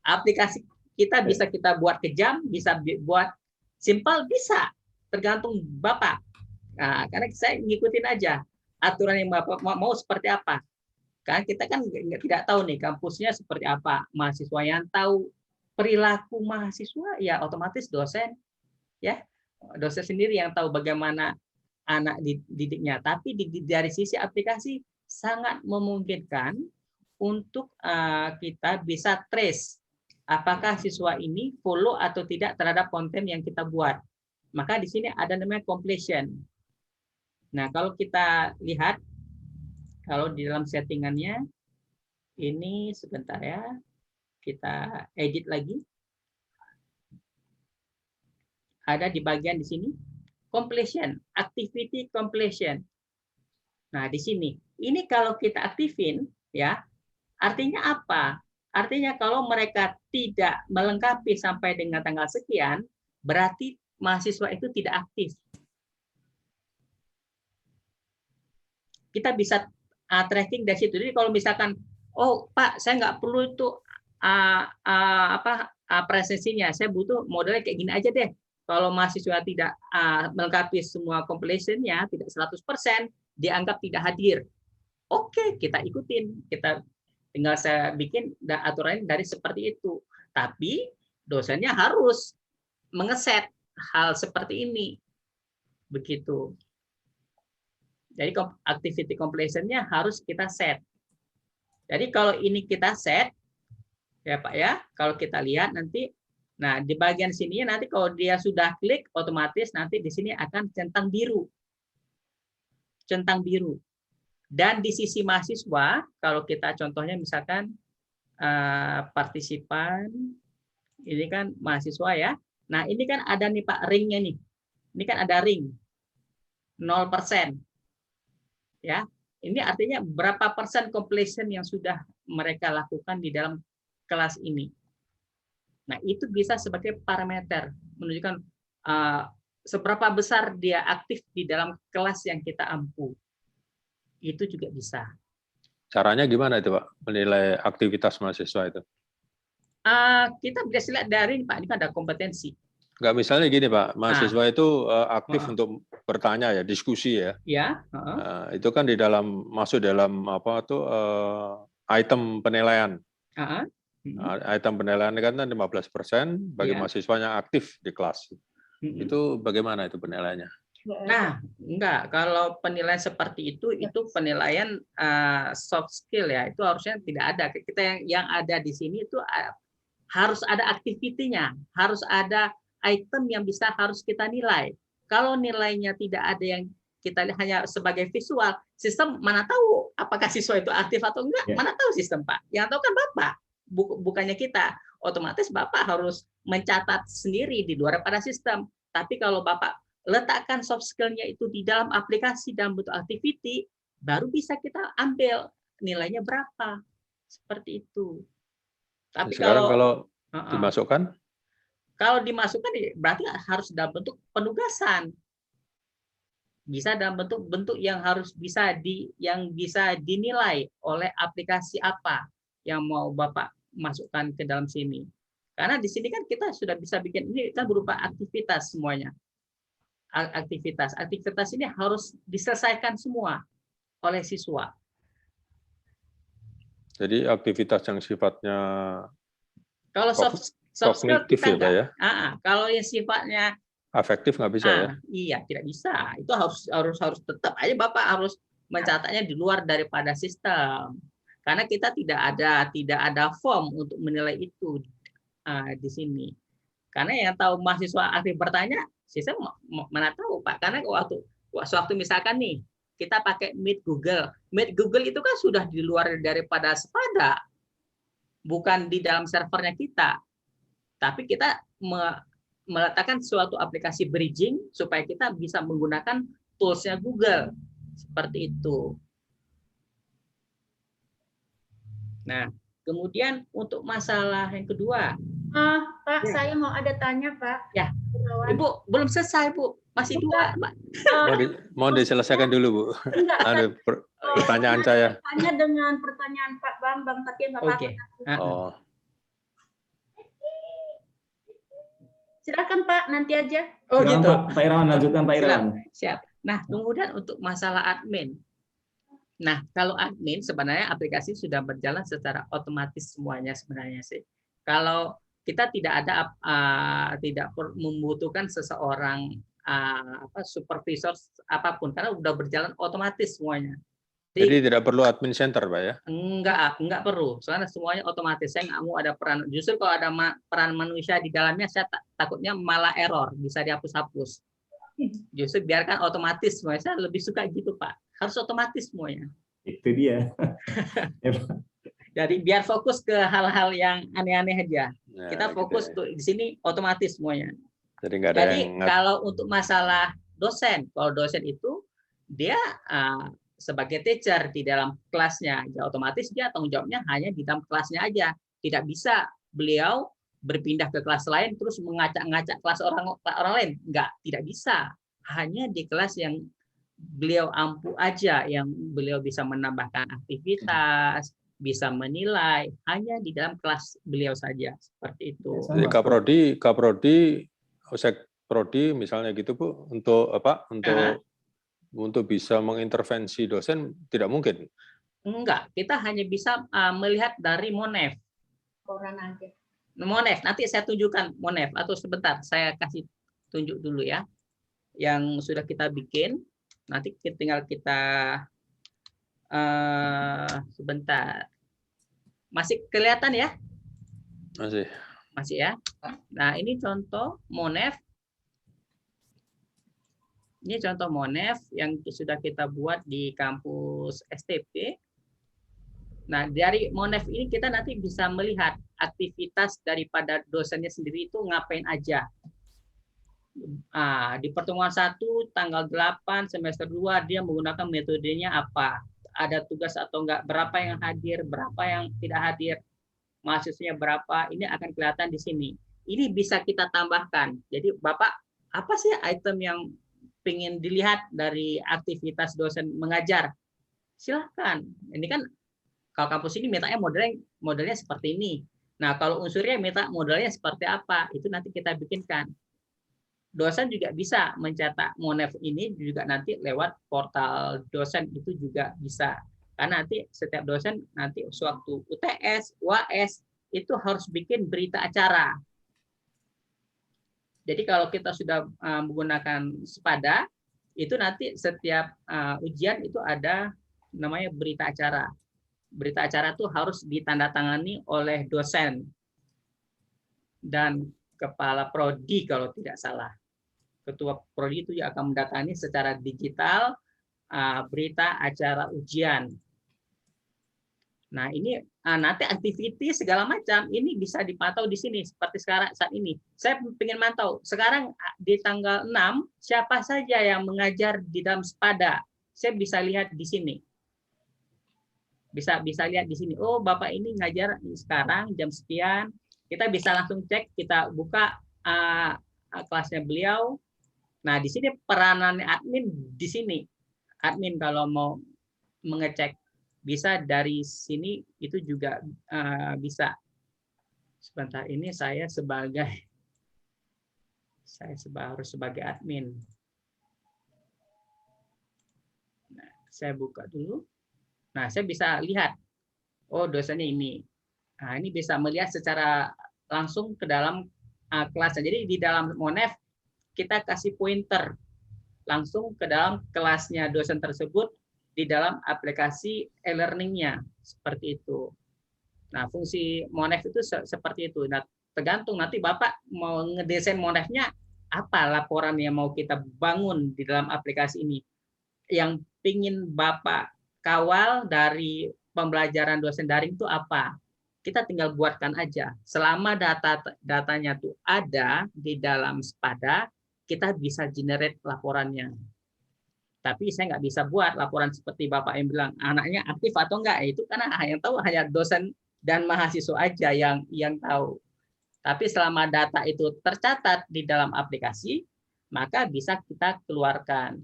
Aplikasi kita bisa kita buat kejam, bisa buat simpel, bisa. Tergantung Bapak. Nah, karena saya ngikutin aja aturan yang Bapak mau seperti apa. Kan kita kan tidak tahu nih kampusnya seperti apa. Mahasiswa yang tahu perilaku mahasiswa ya otomatis dosen, ya dosen sendiri yang tahu bagaimana anak didiknya. Tapi dari sisi aplikasi sangat memungkinkan untuk kita bisa trace apakah siswa ini follow atau tidak terhadap konten yang kita buat. Maka di sini ada namanya completion. Nah, kalau kita lihat, kalau di dalam settingannya, ini sebentar ya, kita edit lagi. Ada di bagian di sini, completion, activity completion. Nah, di sini, ini kalau kita aktifin, ya, artinya apa? Artinya kalau mereka tidak melengkapi sampai dengan tanggal sekian, berarti mahasiswa itu tidak aktif. Kita bisa tracking dari situ. Jadi kalau misalkan, oh Pak, saya nggak perlu itu presensinya, saya butuh modelnya kayak gini aja deh. Kalau mahasiswa tidak melengkapi semua completion-nya, tidak 100%, dianggap tidak hadir. Oke, kita ikutin. Kita tinggal saya bikin aturannya dari seperti itu. Tapi dosennya harus mengeset hal seperti ini. Begitu. Jadi activity completion-nya harus kita set. Jadi kalau ini kita set, ya Pak ya, kalau kita lihat nanti, nah di bagian sini nanti kalau dia sudah klik, otomatis nanti di sini akan centang biru. Centang biru. Dan di sisi mahasiswa, kalau kita contohnya misalkan partisipan, ini kan mahasiswa ya. Nah ini kan ada nih Pak ringnya nih. Ini kan ada ring 0%. Ya, ini artinya berapa persen completion yang sudah mereka lakukan di dalam kelas ini. Nah itu bisa sebagai parameter menunjukkan seberapa besar dia aktif di dalam kelas yang kita ampu. Itu juga bisa. Caranya gimana itu Pak, menilai aktivitas mahasiswa itu? Kita bisa lihat dari Pak, ini kan ada kompetensi. Enggak, misalnya gini Pak, mahasiswa itu aktif untuk bertanya ya, diskusi ya. Ya. Itu kan di dalam masuk dalam apa tuh item penilaian. Item penilaian kan 15% bagi mahasiswa yang aktif di kelas. Itu bagaimana itu penilaiannya? Nah, enggak. Kalau penilaian seperti itu penilaian soft skill ya. Itu harusnya tidak ada. Kita yang ada di sini itu harus ada aktivitinya, harus ada item yang harus kita nilai. Kalau nilainya tidak ada yang kita lihat hanya sebagai visual, sistem mana tahu apakah siswa itu aktif atau enggak? Ya. Mana tahu sistem, Pak. Yang tahu kan Bapak, bukannya kita. Otomatis Bapak harus mencatat sendiri di luar pada sistem. Tapi kalau Bapak letakkan soft skill-nya itu di dalam aplikasi dalam bentuk activity, baru bisa kita ambil nilainya berapa. Seperti itu. Tapi Sekarang kalau dimasukkan? Kalau dimasukkan berarti harus dalam bentuk penugasan. Bisa dalam bentuk yang harus bisa dinilai oleh aplikasi apa yang mau Bapak masukkan ke dalam sini. Karena di sini kan kita sudah bisa bikin, ini kan berupa aktivitas semuanya. Aktivitas ini harus diselesaikan semua oleh siswa. Jadi aktivitas yang sifatnya kalau soft skill kognitif kita ya, kalau yang sifatnya afektif nggak bisa ya? Iya, tidak bisa. Itu harus tetap aja Bapak harus mencatatnya di luar daripada sistem. Karena kita tidak ada form untuk menilai itu di sini. Karena yang tahu mahasiswa aktif bertanya, sistem mana tahu Pak? Karena waktu misalkan nih kita pakai Meet Google itu kan sudah di luar daripada Sepada, bukan di dalam servernya kita. Tapi kita meletakkan suatu aplikasi bridging supaya kita bisa menggunakan tools-nya Google. Seperti itu. Nah, kemudian untuk masalah yang kedua. Pak, saya mau ada tanya, Pak. Ya, Ibu belum selesai, Bu. Masih dua, Pak. Mau diselesaikan dulu, Bu. Ada pertanyaan saya. Tanya dengan pertanyaan Pak Bambang, tapi nggak Oke. Oh. Silakan Pak, nanti aja. Oh, Silakan, gitu. Pak Irawan, lanjutkan Pak Irawan. Siap. Nah, kemudian untuk masalah admin. Nah, kalau admin sebenarnya aplikasi sudah berjalan secara otomatis semuanya sebenarnya sih. Kalau kita tidak membutuhkan seseorang supervisor apapun karena sudah berjalan otomatis semuanya. Jadi tidak perlu admin center, Pak ya? Enggak perlu. Soalnya semuanya otomatis. Saya nggak mau ada peran. Justru kalau ada peran manusia di dalamnya, saya takutnya malah error, bisa dihapus-hapus. Justru biarkan otomatis semuanya. Saya lebih suka gitu, Pak. Harus otomatis semuanya. Itu dia. Jadi biar fokus ke hal-hal yang aneh-aneh aja. Ya, Kita fokus gitu ya. di sini otomatis semuanya. Jadi nggak ada yang kalau untuk masalah dosen, kalau dosen itu dia sebagai teacher di dalam kelasnya, ya otomatis dia tanggung jawabnya hanya di dalam kelasnya aja. Tidak bisa beliau berpindah ke kelas lain terus mengacak-ngacak kelas orang lain. Tidak bisa. Hanya di kelas yang beliau ampu aja, yang beliau bisa menambahkan aktivitas, bisa menilai, hanya di dalam kelas beliau saja. Seperti itu. Jadi Kaprodi, Prodi misalnya gitu Bu, untuk apa? Untuk bisa mengintervensi dosen tidak mungkin. Enggak, kita hanya bisa melihat dari Monef. Koran aja. Monef, nanti saya tunjukkan Monef atau sebentar saya kasih tunjuk dulu ya. Yang sudah kita bikin, nanti tinggal kita sebentar. Masih kelihatan ya? Masih ya. Nah, ini contoh Monef. Ini contoh Monef yang sudah kita buat di kampus STP. Nah, dari Monef ini kita nanti bisa melihat aktivitas daripada dosennya sendiri itu ngapain aja. Di pertemuan 1 tanggal 8 semester 2 dia menggunakan metodenya apa? Ada tugas atau enggak? Berapa yang hadir, berapa yang tidak hadir? Mahasiswanya berapa? Ini akan kelihatan di sini. Ini bisa kita tambahkan. Jadi Bapak, apa sih item yang ingin dilihat dari aktivitas dosen mengajar? Silahkan. Ini kan kalau kampus ini mintanya modelnya seperti ini. Nah, kalau unsurnya minta modelnya seperti apa? Itu nanti kita bikinkan. Dosen juga bisa mencetak Monef ini juga nanti lewat portal dosen itu juga bisa. Karena nanti setiap dosen nanti sewaktu UTS, UAS itu harus bikin berita acara. Jadi kalau kita sudah menggunakan Sepada, itu nanti setiap ujian itu ada namanya berita acara. Berita acara itu harus ditandatangani oleh dosen dan kepala prodi kalau tidak salah. Ketua prodi itu akan mendatangi secara digital berita acara ujian. Nah, ini nanti aktiviti segala macam ini bisa dipantau di sini seperti sekarang saat ini. Saya ingin mantau sekarang di tanggal 6 siapa saja yang mengajar di dalam Spada. Saya bisa lihat di sini. Bisa lihat di sini. Oh, Bapak ini ngajar sekarang jam sekian. Kita bisa langsung cek, kita buka kelasnya beliau. Nah, di sini peranan admin di sini. Admin kalau mau mengecek bisa dari sini itu juga bisa. Sebentar ini saya harus sebagai admin. Nah, saya buka dulu. Nah, saya bisa lihat. Oh, dosennya ini. Nah, ini bisa melihat secara langsung ke dalam kelas. Jadi di dalam Monef kita kasih pointer langsung ke dalam kelasnya dosen tersebut di dalam aplikasi e-learning-nya seperti itu. Nah, fungsi Monef itu seperti itu. Nah, tergantung nanti Bapak mau ngedesain Monef-nya apa laporan yang mau kita bangun di dalam aplikasi ini. Yang pingin Bapak kawal dari pembelajaran dosen daring itu apa? Kita tinggal buatkan aja. Selama datanya tuh ada di dalam Spada, kita bisa generate laporannya. Tapi saya nggak bisa buat laporan seperti Bapak yang bilang anaknya aktif atau enggak. Itu karena yang tahu hanya dosen dan mahasiswa aja yang tahu. Tapi selama data itu tercatat di dalam aplikasi, maka bisa kita keluarkan.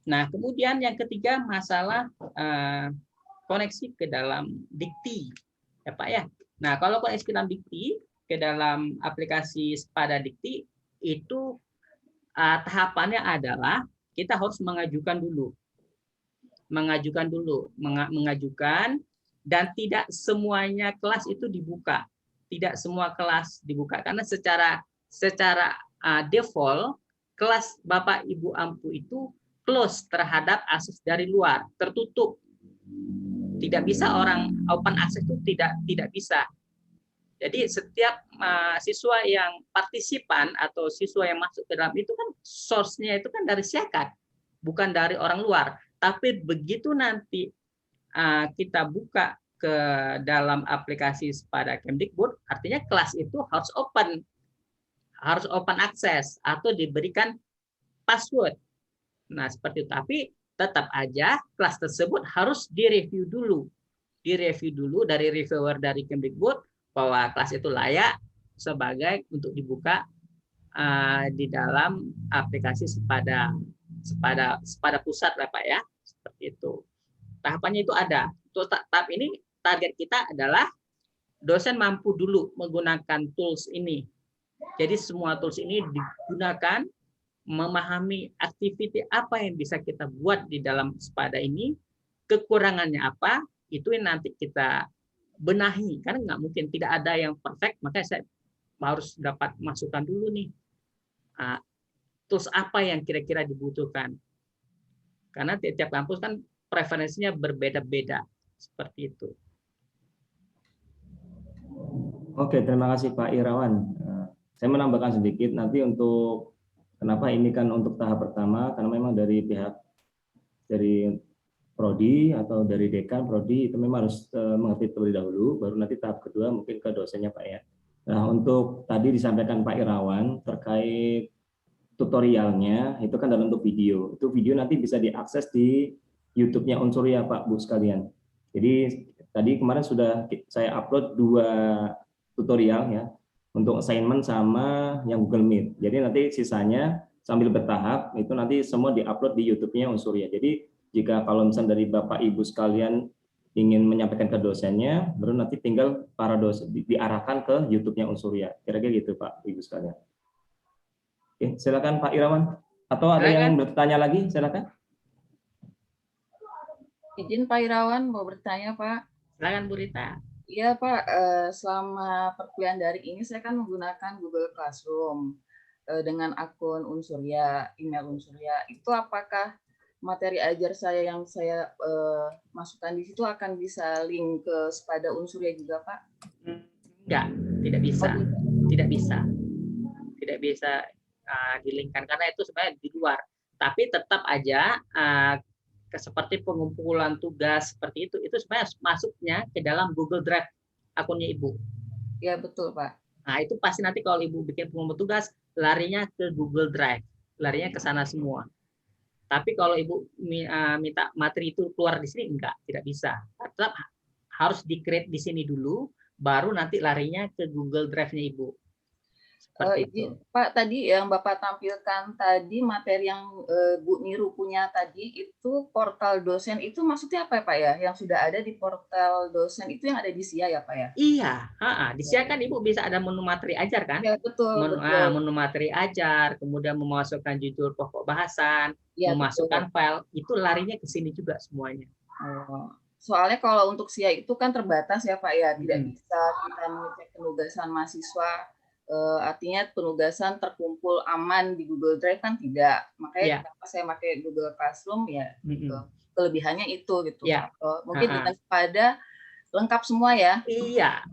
Nah, kemudian yang ketiga masalah koneksi ke dalam Dikti, ya Pak ya. Nah, kalau koneksi ke dalam Dikti, ke dalam aplikasi Spada Dikti, itu tahapannya adalah kita harus mengajukan dan tidak semuanya kelas itu dibuka. Tidak semua kelas dibuka karena secara default kelas Bapak Ibu Ampu itu close terhadap akses dari luar, tertutup. Tidak bisa orang open access itu tidak bisa. Jadi setiap siswa yang partisipan atau siswa yang masuk ke dalam itu kan source-nya itu kan dari Syakat, bukan dari orang luar. Tapi begitu nanti kita buka ke dalam aplikasi Spada Kemdikbud, artinya kelas itu harus open access atau diberikan password. Nah, seperti itu. Tapi tetap aja kelas tersebut harus direview dulu. Direview dulu dari reviewer dari Kemdikbud bahwa kelas itu layak sebagai untuk dibuka di dalam aplikasi Spada pusat lah Pak ya, seperti itu. Tahapannya itu ada. Tahap ini target kita adalah dosen mampu dulu menggunakan tools ini. Jadi semua tools ini digunakan memahami aktiviti apa yang bisa kita buat di dalam Spada ini, kekurangannya apa, itu yang nanti kita benahi. Karena nggak mungkin, tidak ada yang perfect, makanya saya harus dapat masukan dulu nih. Tools apa yang kira-kira dibutuhkan. Karena tiap kampus kan preferensinya berbeda-beda. Seperti itu. Oke, terima kasih Pak Irawan. Saya menambahkan sedikit nanti untuk kenapa ini kan untuk tahap pertama, karena memang dari pihak dari prodi atau dari dekan prodi itu memang harus mengerti terlebih dahulu, baru nanti tahap kedua mungkin ke dosennya Pak ya. Nah, untuk tadi disampaikan Pak Irawan terkait tutorialnya, itu kan dalam bentuk video. Itu video nanti bisa diakses di YouTube-nya Unsurya Pak Bu sekalian. Jadi tadi kemarin sudah saya upload 2 tutorial ya, untuk assignment sama yang Google Meet. Jadi nanti sisanya sambil bertahap itu nanti semua diupload di YouTube-nya Unsurya. Jadi jika kalau misalnya dari Bapak Ibu sekalian ingin menyampaikan ke dosennya, baru nanti tinggal para dosen diarahkan ke YouTube-nya Unsurya. Kira-kira gitu Pak Ibu sekalian. Oke, silakan Pak Irawan. Atau ada yang bertanya lagi? Silakan. Izin Pak Irawan mau bertanya Pak. Silakan Bu Rita. Iya Pak, selama perkuliahan daring ini saya kan menggunakan Google Classroom. dengan akun Unsurya, email Unsurya, itu apakah materi ajar saya yang saya masukkan di situ akan bisa link ke Sepada Unsurya juga, Pak? Enggak, tidak bisa. Oh, Tidak bisa. Tidak bisa dilingkan karena itu sebenarnya di luar. Tapi tetap aja seperti pengumpulan tugas seperti itu sebenarnya masuknya ke dalam Google Drive akunnya Ibu. ya betul, Pak. Nah, itu pasti nanti kalau Ibu bikin pengumpulan tugas, larinya ke Google Drive. Larinya ke sana semua. Tapi kalau Ibu minta materi itu keluar di sini, tidak bisa. Tetap harus di-create di sini dulu, baru nanti larinya ke Google Drive-nya Ibu. Pak, tadi yang Bapak tampilkan tadi materi yang Bu Niru punya tadi itu portal dosen itu maksudnya apa ya Pak ya? Yang sudah ada di portal dosen itu yang ada di SIA ya Pak ya? Iya, di SIA kan Ibu bisa ada menu materi ajar kan? Ya betul. Menu materi ajar, kemudian memasukkan judul pokok bahasan, ya, memasukkan file, itu larinya ke sini juga semuanya. Soalnya kalau untuk SIA itu kan terbatas ya Pak ya, tidak bisa kita mengecek penugasan mahasiswa. Artinya penugasan terkumpul aman di Google Drive kan tidak, makanya kenapa saya pakai Google Classroom ya kelebihannya itu gitu. Mungkin dengan Sepada lengkap semua ya. Iya,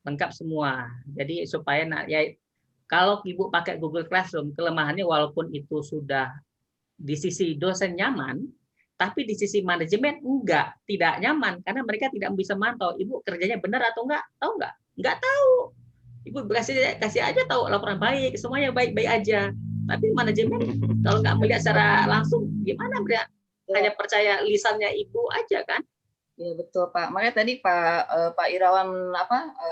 lengkap semua. Jadi supaya ya kalau Ibu pakai Google Classroom, kelemahannya walaupun itu sudah di sisi dosen nyaman, tapi di sisi manajemen tidak nyaman karena mereka tidak bisa mantau Ibu kerjanya benar atau enggak, tahu enggak? Enggak tahu. Ibu kasih aja tahu laporan baik, semuanya baik-baik aja. Tapi manajemen kalau nggak melihat secara langsung, gimana mereka hanya percaya lisannya Ibu aja kan? Ya betul Pak. Makanya tadi Pak Irawan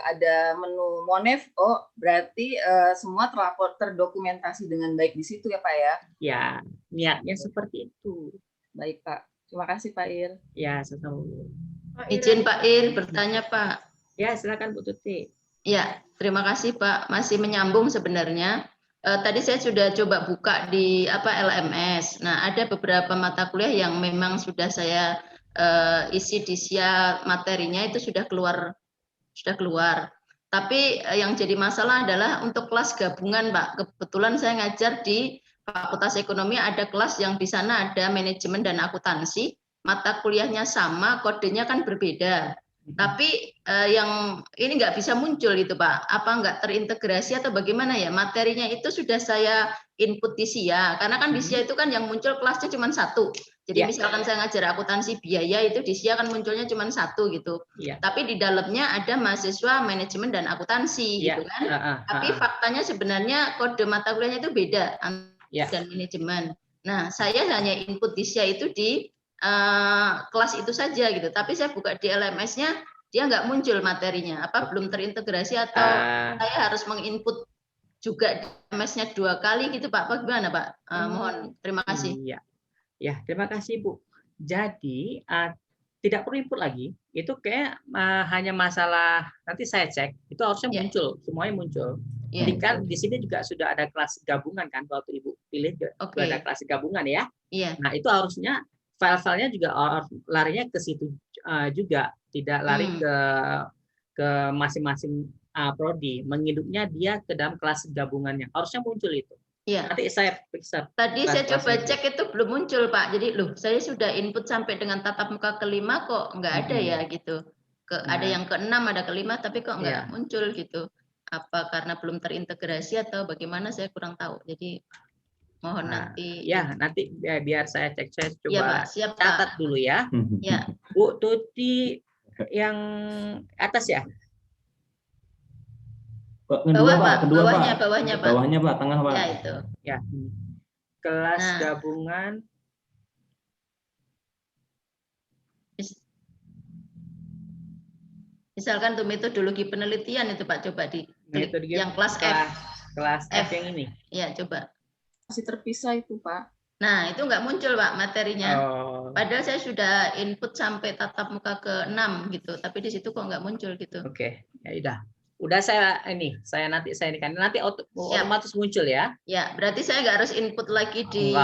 ada menu Monef. Oh berarti semua terdokumentasi dengan baik di situ ya Pak ya? Ya niatnya seperti itu. Baik Pak. Terima kasih Pak Ir. Ya sama. Izin Pak Ir bertanya Pak. Ya silakan Bu Tuti. Ya, terima kasih Pak. Masih menyambung sebenarnya. Tadi saya sudah coba buka di LMS. Nah, ada beberapa mata kuliah yang memang sudah saya isi di SIA materinya itu sudah keluar. Tapi yang jadi masalah adalah untuk kelas gabungan, Pak. Kebetulan saya ngajar di Fakultas Ekonomi, ada kelas yang di sana ada manajemen dan akuntansi. Mata kuliahnya sama, kodenya kan berbeda. Tapi yang ini nggak bisa muncul itu Pak, apa nggak terintegrasi atau bagaimana ya? Materinya itu sudah saya input di SIA, karena kan di SIA itu kan yang muncul kelasnya cuma satu. Jadi misalkan saya ngajar akuntansi biaya itu di SIA kan munculnya cuma satu gitu. Tapi di dalamnya ada mahasiswa manajemen dan akuntansi gitu kan. Tapi faktanya sebenarnya kode mata kuliahnya itu beda dan manajemen. Nah saya hanya input di SIA itu di kelas itu saja gitu, tapi saya buka di LMS-nya dia nggak muncul materinya, belum terintegrasi atau saya harus menginput juga di LMS-nya 2 kali gitu Pak, bagaimana Pak? Mohon terima kasih. Ya terima kasih Bu. Jadi tidak perlu input lagi, itu kayak hanya masalah nanti saya cek itu harusnya muncul, semuanya muncul. Jadi kan di sini juga sudah ada kelas gabungan kan waktu Ibu pilih juga ada kelas gabungan ya. Nah itu harusnya file-filenya juga larinya ke situ juga, tidak lari ke masing-masing prodi, menginduknya dia ke dalam kelas gabungannya, harusnya muncul itu. Nanti saya periksa. Tadi saya coba cek itu belum muncul Pak, jadi saya sudah input sampai dengan tatap muka ke-5 kok nggak ada ya gitu. Ada yang ke-6, ada ke-5 tapi kok nggak muncul gitu. Apa karena belum terintegrasi atau bagaimana saya kurang tahu. Jadi mohon nanti. Nanti biar saya cek, saya coba Pak. Siap, catat Pak. dulu ya. Ya. Bu Tuti yang atas ya? Kedua Pak, bawahnya Pak. Bawahnya Pak, tengah Pak. Ya itu. Ya. Kelas gabungan. Misalkan untuk metodologi penelitian itu Pak, coba di klik yang kelas F. Kelas F yang ini. Ya, coba. Masih terpisah itu Pak. Nah, itu nggak muncul Pak materinya. Padahal saya sudah input sampai tatap muka ke-6 gitu, tapi di situ kok nggak muncul gitu. Oke, ya udah saya ini nanti otomatis muncul ya. Ya, berarti saya nggak harus input lagi di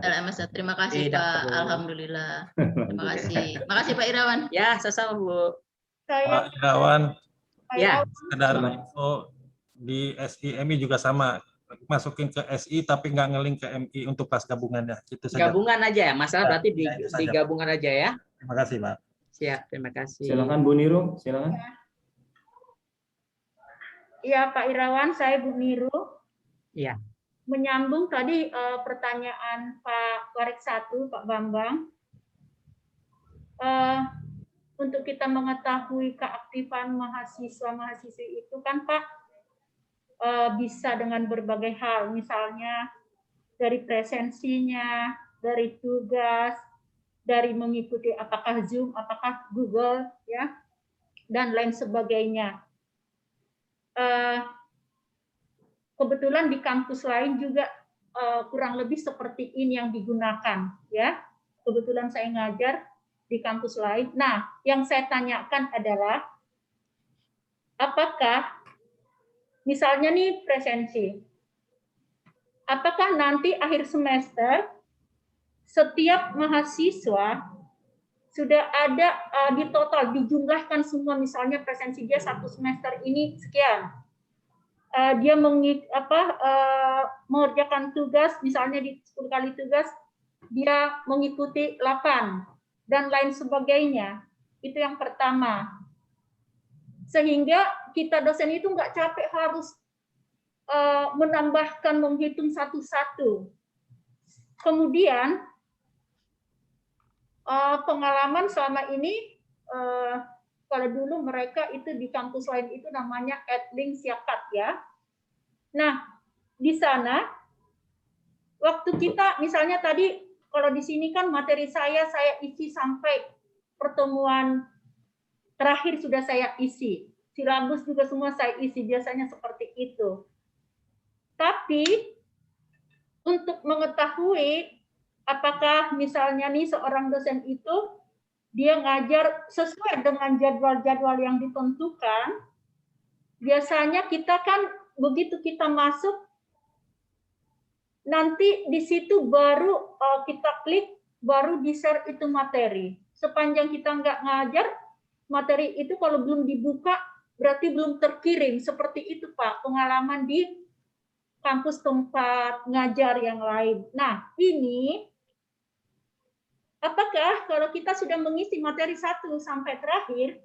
LMS. Terima kasih Pak. Alhamdulillah. Terima kasih. Makasih Pak Irawan. Ya, sama Bu. Pak Irawan. Ya. Sekedar info di SIMI juga sama. masukin ke SI tapi nggak ngelink ke MI untuk kelas gabungannya. Itu saja. Gabungan aja ya, masalah berarti Ya, itu saja. digabungan aja ya. Terima kasih, Pak. Siap, terima kasih. Silakan Bu Niru, silakan. Iya Pak Irawan, saya Bu Niru. Iya. Menyambung tadi pertanyaan Pak Warik 1, Pak Bambang. Untuk kita mengetahui keaktifan mahasiswa-mahasiswi itu kan Pak, bisa dengan berbagai hal, misalnya dari presensinya, dari tugas, dari mengikuti apakah Zoom, apakah Google, ya, dan lain sebagainya. Kebetulan di kampus lain juga kurang lebih seperti ini yang digunakan, ya. Kebetulan saya ngajar di kampus lain. Nah, yang saya tanyakan adalah apakah misalnya nih presensi, apakah nanti akhir semester setiap mahasiswa sudah ada di total, dijumlahkan semua, misalnya presensi dia satu semester ini sekian, dia mengerjakan tugas, misalnya di 10 kali tugas dia mengikuti 8 dan lain sebagainya. Itu yang pertama, sehingga kita dosen itu nggak capek harus menambahkan, menghitung satu-satu. Kemudian pengalaman selama ini, kalau dulu mereka itu di kampus lain itu namanya Edling Siakat, ya. Nah, di sana waktu kita misalnya tadi kalau di sini kan materi saya isi sampai pertemuan terakhir sudah saya isi. Silabus juga semua saya isi, biasanya seperti itu. Tapi untuk mengetahui apakah misalnya nih seorang dosen itu dia ngajar sesuai dengan jadwal-jadwal yang ditentukan, biasanya kita kan begitu kita masuk, nanti di situ baru kita klik, baru di-share itu materi. Sepanjang kita nggak ngajar, materi itu kalau belum dibuka, berarti belum terkirim. Seperti itu Pak, pengalaman di kampus tempat ngajar yang lain. Nah, ini apakah kalau kita sudah mengisi materi 1 sampai terakhir,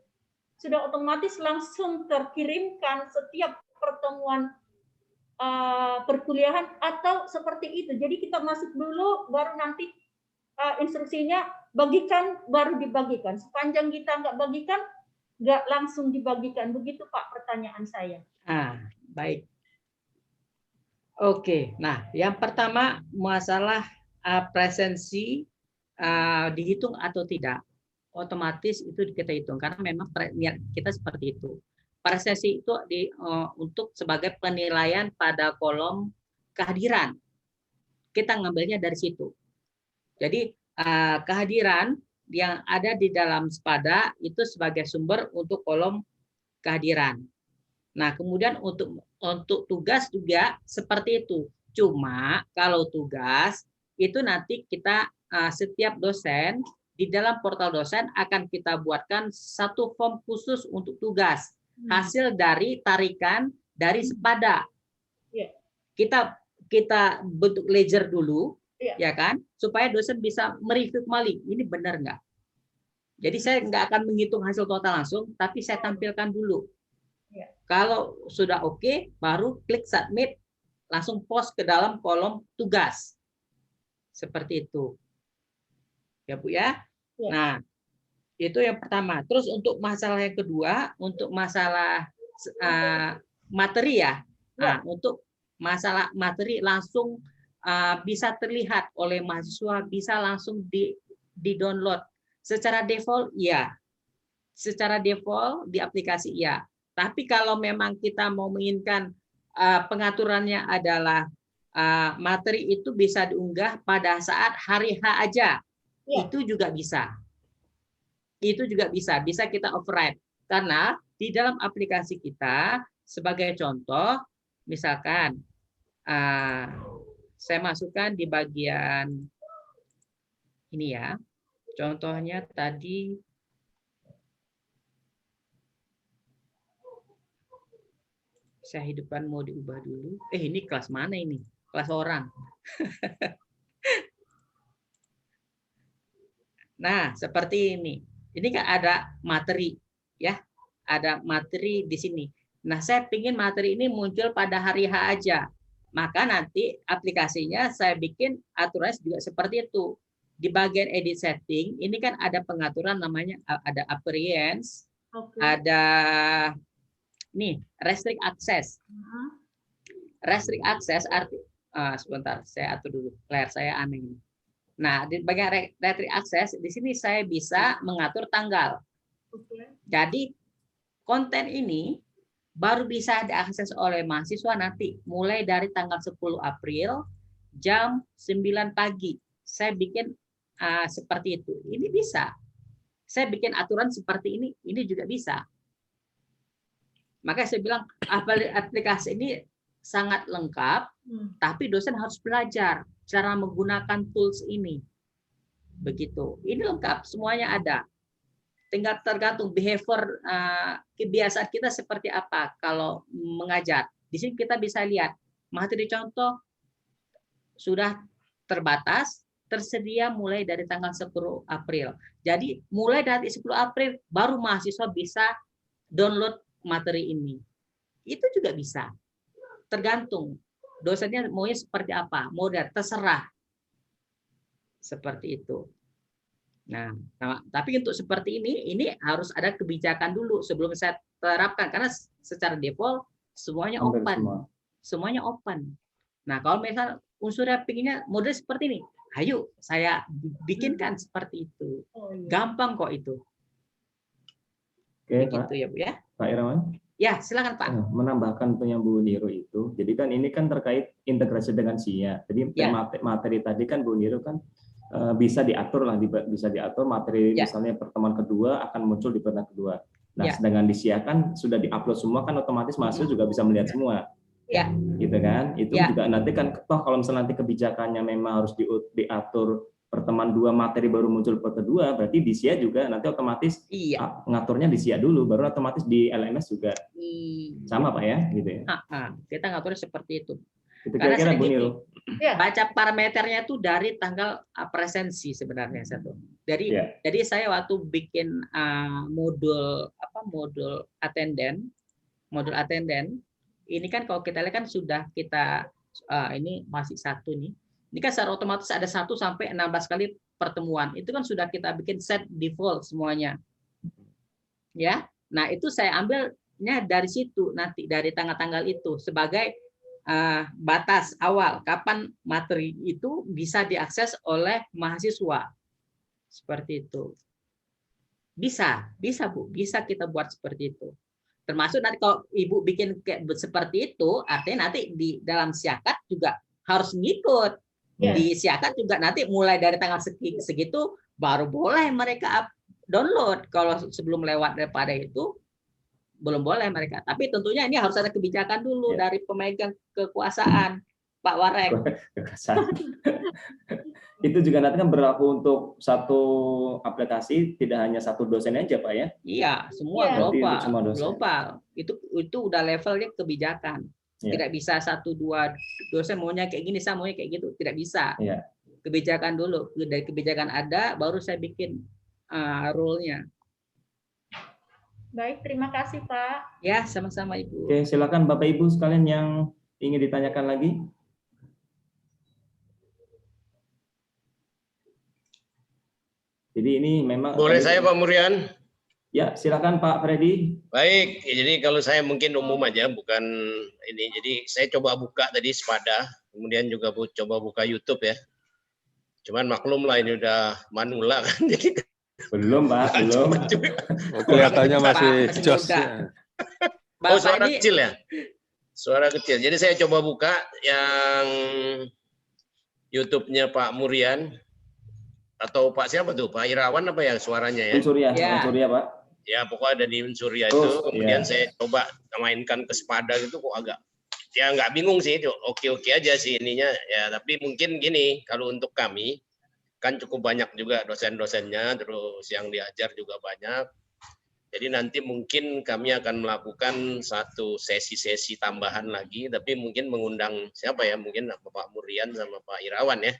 sudah otomatis langsung terkirimkan setiap pertemuan perkuliahan atau seperti itu? Jadi kita masuk dulu, baru nanti instruksinya bagikan, baru dibagikan. Sepanjang kita nggak bagikan, nggak langsung dibagikan. Begitu Pak pertanyaan saya. Baik. Oke, nah yang pertama masalah presensi dihitung atau tidak, otomatis itu kita hitung karena memang niat kita seperti itu. Presensi itu untuk sebagai penilaian pada kolom kehadiran, kita ngambilnya dari situ. Jadi kehadiran yang ada di dalam Sepada itu sebagai sumber untuk kolom kehadiran. Nah, kemudian untuk tugas juga seperti itu. Cuma kalau tugas itu nanti kita setiap dosen di dalam portal dosen akan kita buatkan satu form khusus untuk tugas hasil dari tarikan dari Sepada. Kita bentuk ledger dulu, ya kan, supaya dosen bisa mereview kembali ini benar nggak. Jadi saya nggak akan menghitung hasil total langsung, tapi saya tampilkan dulu. Kalau sudah oke, baru klik submit, langsung post ke dalam kolom tugas. Seperti itu. Ya Bu ya. Nah, itu yang pertama. Terus untuk masalah yang kedua, untuk masalah materi ya. Nah, untuk masalah materi langsung bisa terlihat oleh mahasiswa, bisa langsung di-download. Secara default, ya. Secara default di aplikasi, ya. Tapi kalau memang kita mau menginginkan pengaturannya adalah materi itu bisa diunggah pada saat hari H aja, itu juga bisa. Itu juga bisa kita override. Karena di dalam aplikasi kita, sebagai contoh, misalkan saya masukkan di bagian ini ya, contohnya tadi, Saya hidupkan mau diubah dulu. Ini kelas mana ini? Kelas orang. Nah, seperti ini. Ini kan ada materi, ya. Ada materi di sini. Nah, saya ingin materi ini muncul pada hari H aja. Maka nanti aplikasinya saya bikin aturannya juga seperti itu. Di bagian edit setting, ini kan ada pengaturan namanya ada appearance, ada nih restrict access. Restrict access arti sebentar, saya atur dulu. Layar saya aneh ini. Nah, di bagian restrict access di sini saya bisa mengatur tanggal. Jadi konten ini baru bisa diakses oleh mahasiswa nanti mulai dari tanggal 10 April jam 9 pagi. Saya bikin seperti itu. Ini bisa. Saya bikin aturan seperti ini juga bisa. Makanya saya bilang aplikasi ini sangat lengkap, tapi dosen harus belajar cara menggunakan tools ini. Begitu. Ini lengkap, semuanya ada. Tinggal tergantung behavior kebiasaan kita seperti apa kalau mengajar. Di sini kita bisa lihat materi contoh sudah terbatas, tersedia mulai dari tanggal 10 April. Jadi mulai dari 10 April baru mahasiswa bisa download materi ini. Itu juga bisa. Tergantung dosennya maunya seperti apa, mau terserah. Seperti itu. Nah, tapi untuk seperti ini harus ada kebijakan dulu sebelum saya terapkan karena secara default semuanya open. Semuanya open. Nah, kalau misalnya unsurnya pinginnya model seperti ini, ayo saya bikinkan seperti itu. Gampang kok itu. Oke, begitu Pak. Ya, Bu ya. Pak Irawan. Ya, silakan Pak. Menambahkan punya Bu Niro itu. Jadi kan ini kan terkait integrasi dengan SIA. Jadi materi tadi kan Bu Niro kan bisa diatur lah, bisa diatur materi misalnya pertemuan kedua akan muncul di pertemuan kedua. Nah, sedangkan di SIA kan sudah diupload semua kan otomatis mahasiswa juga bisa melihat semua. Ya. Gitu kan? Itu juga nanti kan toh kalau misalnya nanti kebijakannya memang harus diatur pertemuan 2 materi baru muncul per kedua, berarti di SIA juga nanti otomatis ngaturnya di SIA dulu, baru otomatis di LMS juga sama Pak ya, gitu ya. Kita ngaturnya seperti itu. Itu kira-kira Bu Niro. Baca parameternya itu dari tanggal presensi sebenarnya satu. Jadi saya waktu bikin modul attendant, ini kan kalau kita lihat kan sudah kita ini masih satu nih. Ini kan secara otomatis ada 1 sampai 16 kali pertemuan. Itu kan sudah kita bikin set default semuanya. Ya. Nah, itu saya ambilnya dari situ nanti dari tanggal-tanggal itu sebagai batas awal kapan materi itu bisa diakses oleh mahasiswa. Seperti itu. Bisa Bu, bisa kita buat seperti itu. Termasuk nanti kalau Ibu bikin kayak seperti itu, artinya nanti di dalam Siakat juga harus ngikut. Di Siakat juga nanti mulai dari tanggal segitu baru boleh mereka download. Kalau sebelum lewat daripada itu belum boleh mereka. Tapi tentunya ini harus ada kebijakan dulu dari pemegang kekuasaan, Pak Warek. Itu juga nanti kan berlaku untuk satu aplikasi, tidak hanya satu dosen aja Pak ya? Iya, semua global. Itu udah levelnya kebijakan. Tidak bisa 1-2 dosen maunya kayak gini, saya maunya kayak gitu. Tidak bisa. Kebijakan dulu. Dari kebijakan ada, baru saya bikin rule-nya. Baik, terima kasih Pak. Ya, sama-sama Ibu. Oke, silakan Bapak Ibu sekalian yang ingin ditanyakan lagi. Jadi ini memang boleh saya Pak Murian? Ya, silakan Pak Freddy. Baik, jadi kalau saya mungkin umum aja, bukan ini. Jadi saya coba buka tadi Spada, kemudian juga coba buka YouTube ya. Cuman maklum lah ini udah manula kan, jadi belum Pak, belum. Kelihatannya masih jos. Oh, suara kecil ya? Suara kecil. Jadi saya coba buka yang YouTube-nya Pak Murian. Atau Pak siapa tuh? Pak Irawan apa ya suaranya ya? Unsurya Pak. Ya, pokoknya ada di Unsurya itu. Kemudian saya coba mainkan ke Spada gitu kok agak. Ya nggak bingung sih, oke-oke aja sih ininya. Ya, tapi mungkin gini, kalau untuk kami, kan cukup banyak juga dosen-dosennya, terus yang diajar juga banyak. Jadi nanti mungkin kami akan melakukan satu sesi-sesi tambahan lagi, tapi mungkin mengundang siapa ya, mungkin Pak Murian sama Pak Irawan ya,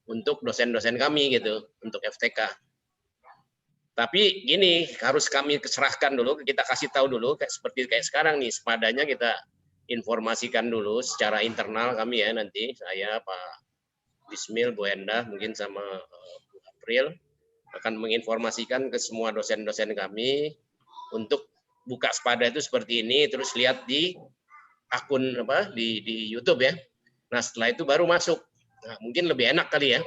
untuk dosen-dosen kami gitu, untuk FTK. Tapi gini, harus kami serahkan dulu, kita kasih tahu dulu, seperti kayak sekarang nih, sepadanya kita informasikan dulu secara internal kami ya, nanti saya, Pak Bismil, Bu Endah, mungkin sama Bu April, akan menginformasikan ke semua dosen-dosen kami untuk buka Sepada itu seperti ini, terus lihat di akun apa di YouTube ya. Nah setelah itu baru masuk. Nah, mungkin lebih enak kali ya.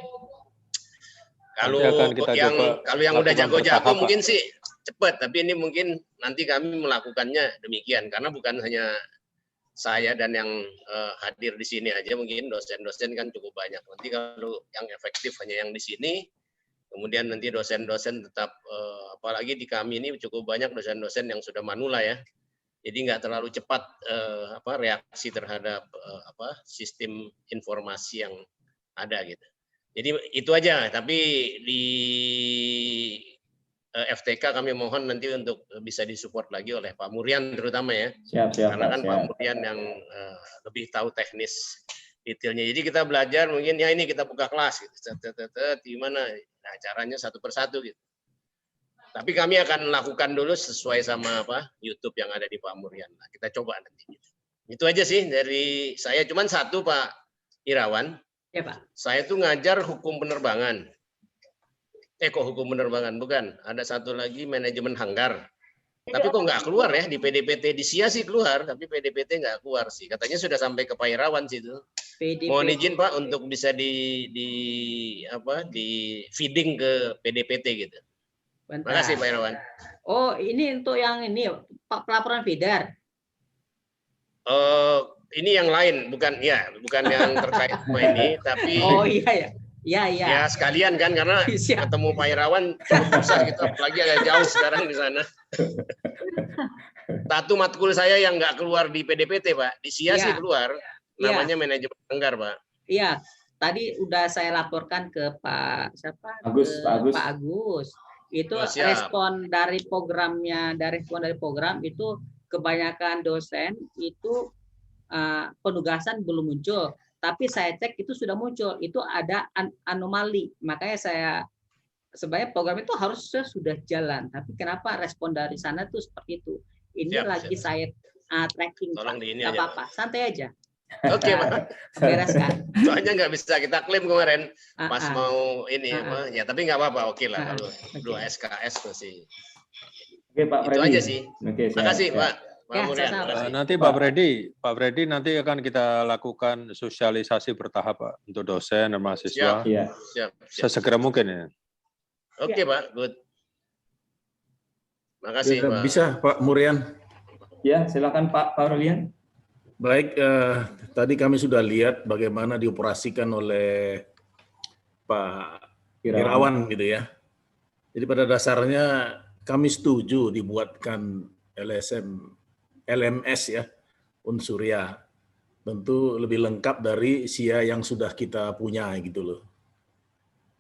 Kalau yang udah jago-jago mungkin sih cepat, tapi ini mungkin nanti kami melakukannya demikian karena bukan hanya saya dan yang hadir di sini aja, mungkin dosen-dosen kan cukup banyak. Nanti kalau yang efektif hanya yang di sini, kemudian nanti dosen-dosen tetap, apalagi di kami ini cukup banyak dosen-dosen yang sudah manula ya. Jadi nggak terlalu cepat reaksi terhadap sistem informasi yang ada gitu. Jadi itu aja. Tapi di FTK kami mohon nanti untuk bisa disupport lagi oleh Pak Murian terutama ya. Siap, karena kan Pak Murian yang lebih tahu teknis detailnya. Jadi kita belajar mungkin ya ini kita buka kelas gitu. Gimana? Nah, caranya satu persatu gitu. Tapi kami akan lakukan dulu sesuai sama YouTube yang ada di Pak Murian. Nah, kita coba nanti. Itu aja sih dari saya. Cuman satu Pak Irawan. Ya Pak. Saya tuh ngajar hukum penerbangan. Kok hukum penerbangan? Bukan. Ada satu lagi manajemen hanggar. Tapi kok nggak keluar ya di PDPT, di SIA sih keluar, tapi PDPT nggak keluar sih. Katanya sudah sampai ke Pak Irawan sih itu. Mohon izin Pak untuk bisa di feeding ke PDPT gitu. Bentar. Terima kasih Pak Irawan. Oh ini untuk yang ini Pak pelaporan feeder. Ini yang lain, bukan yang terkait sama ini, tapi oh iya. Ya sekalian kan karena ketemu Pak Irawan cukup susah gitu, apalagi agak jauh sekarang di sana. Satu matkul saya yang nggak keluar di PDPT Pak, di SIA sih keluar, namanya manajemen anggar Pak. Iya, tadi udah saya laporkan ke Pak siapa? Pak Agus. Itu respon dari program itu kebanyakan dosen itu penugasan belum muncul. Tapi saya cek itu sudah muncul, itu ada anomali. Makanya saya sebenarnya program itu harusnya sudah jalan. Tapi kenapa respon dari sana tuh seperti itu? Ini saya tracking. Nggak apa-apa, santai aja. Oke Pak. Bereskan. Soalnya nggak bisa kita klaim kemarin pas mau ini ya, tapi nggak apa-apa. Oke lah kalau 2 SKS masih. Oke Pak Freddy. Itu aja sih. Terima kasih Pak. Nanti Pak Freddy nanti akan kita lakukan sosialisasi bertahap Pak untuk dosen dan mahasiswa. Siap. Sesegera mungkin ya. Oke Pak, good. Makasih Pak. Bisa Pak Murian. Ya, silakan Pak Aurelian. Baik, tadi kami sudah lihat bagaimana dioperasikan oleh Pak Irawan gitu ya. Jadi pada dasarnya kami setuju dibuatkan LMS ya, Unsurya. Tentu lebih lengkap dari SIA yang sudah kita punya gitu loh.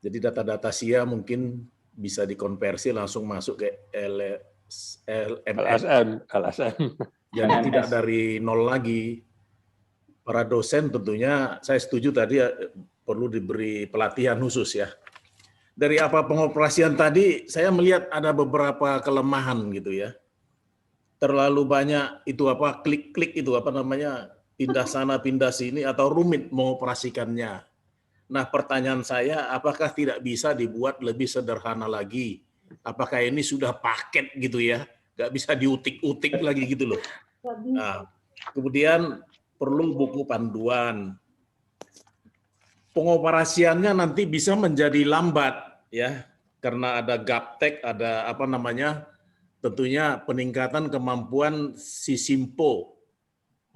Jadi data-data SIA mungkin bisa dikonversi langsung masuk ke LSM. Jadi tidak dari nol lagi. Para dosen tentunya saya setuju tadi perlu diberi pelatihan khusus ya. Dari pengoperasian tadi saya melihat ada beberapa kelemahan gitu ya. Terlalu banyak itu klik-klik itu pindah sana pindah sini atau rumit mengoperasikannya. Nah, pertanyaan saya apakah tidak bisa dibuat lebih sederhana lagi? Apakah ini sudah paket gitu ya? Nggak bisa diutik-utik lagi gitu loh. Nah, kemudian perlu buku panduan. Pengoperasiannya nanti bisa menjadi lambat ya karena ada gaptek, ada tentunya peningkatan kemampuan si Simpo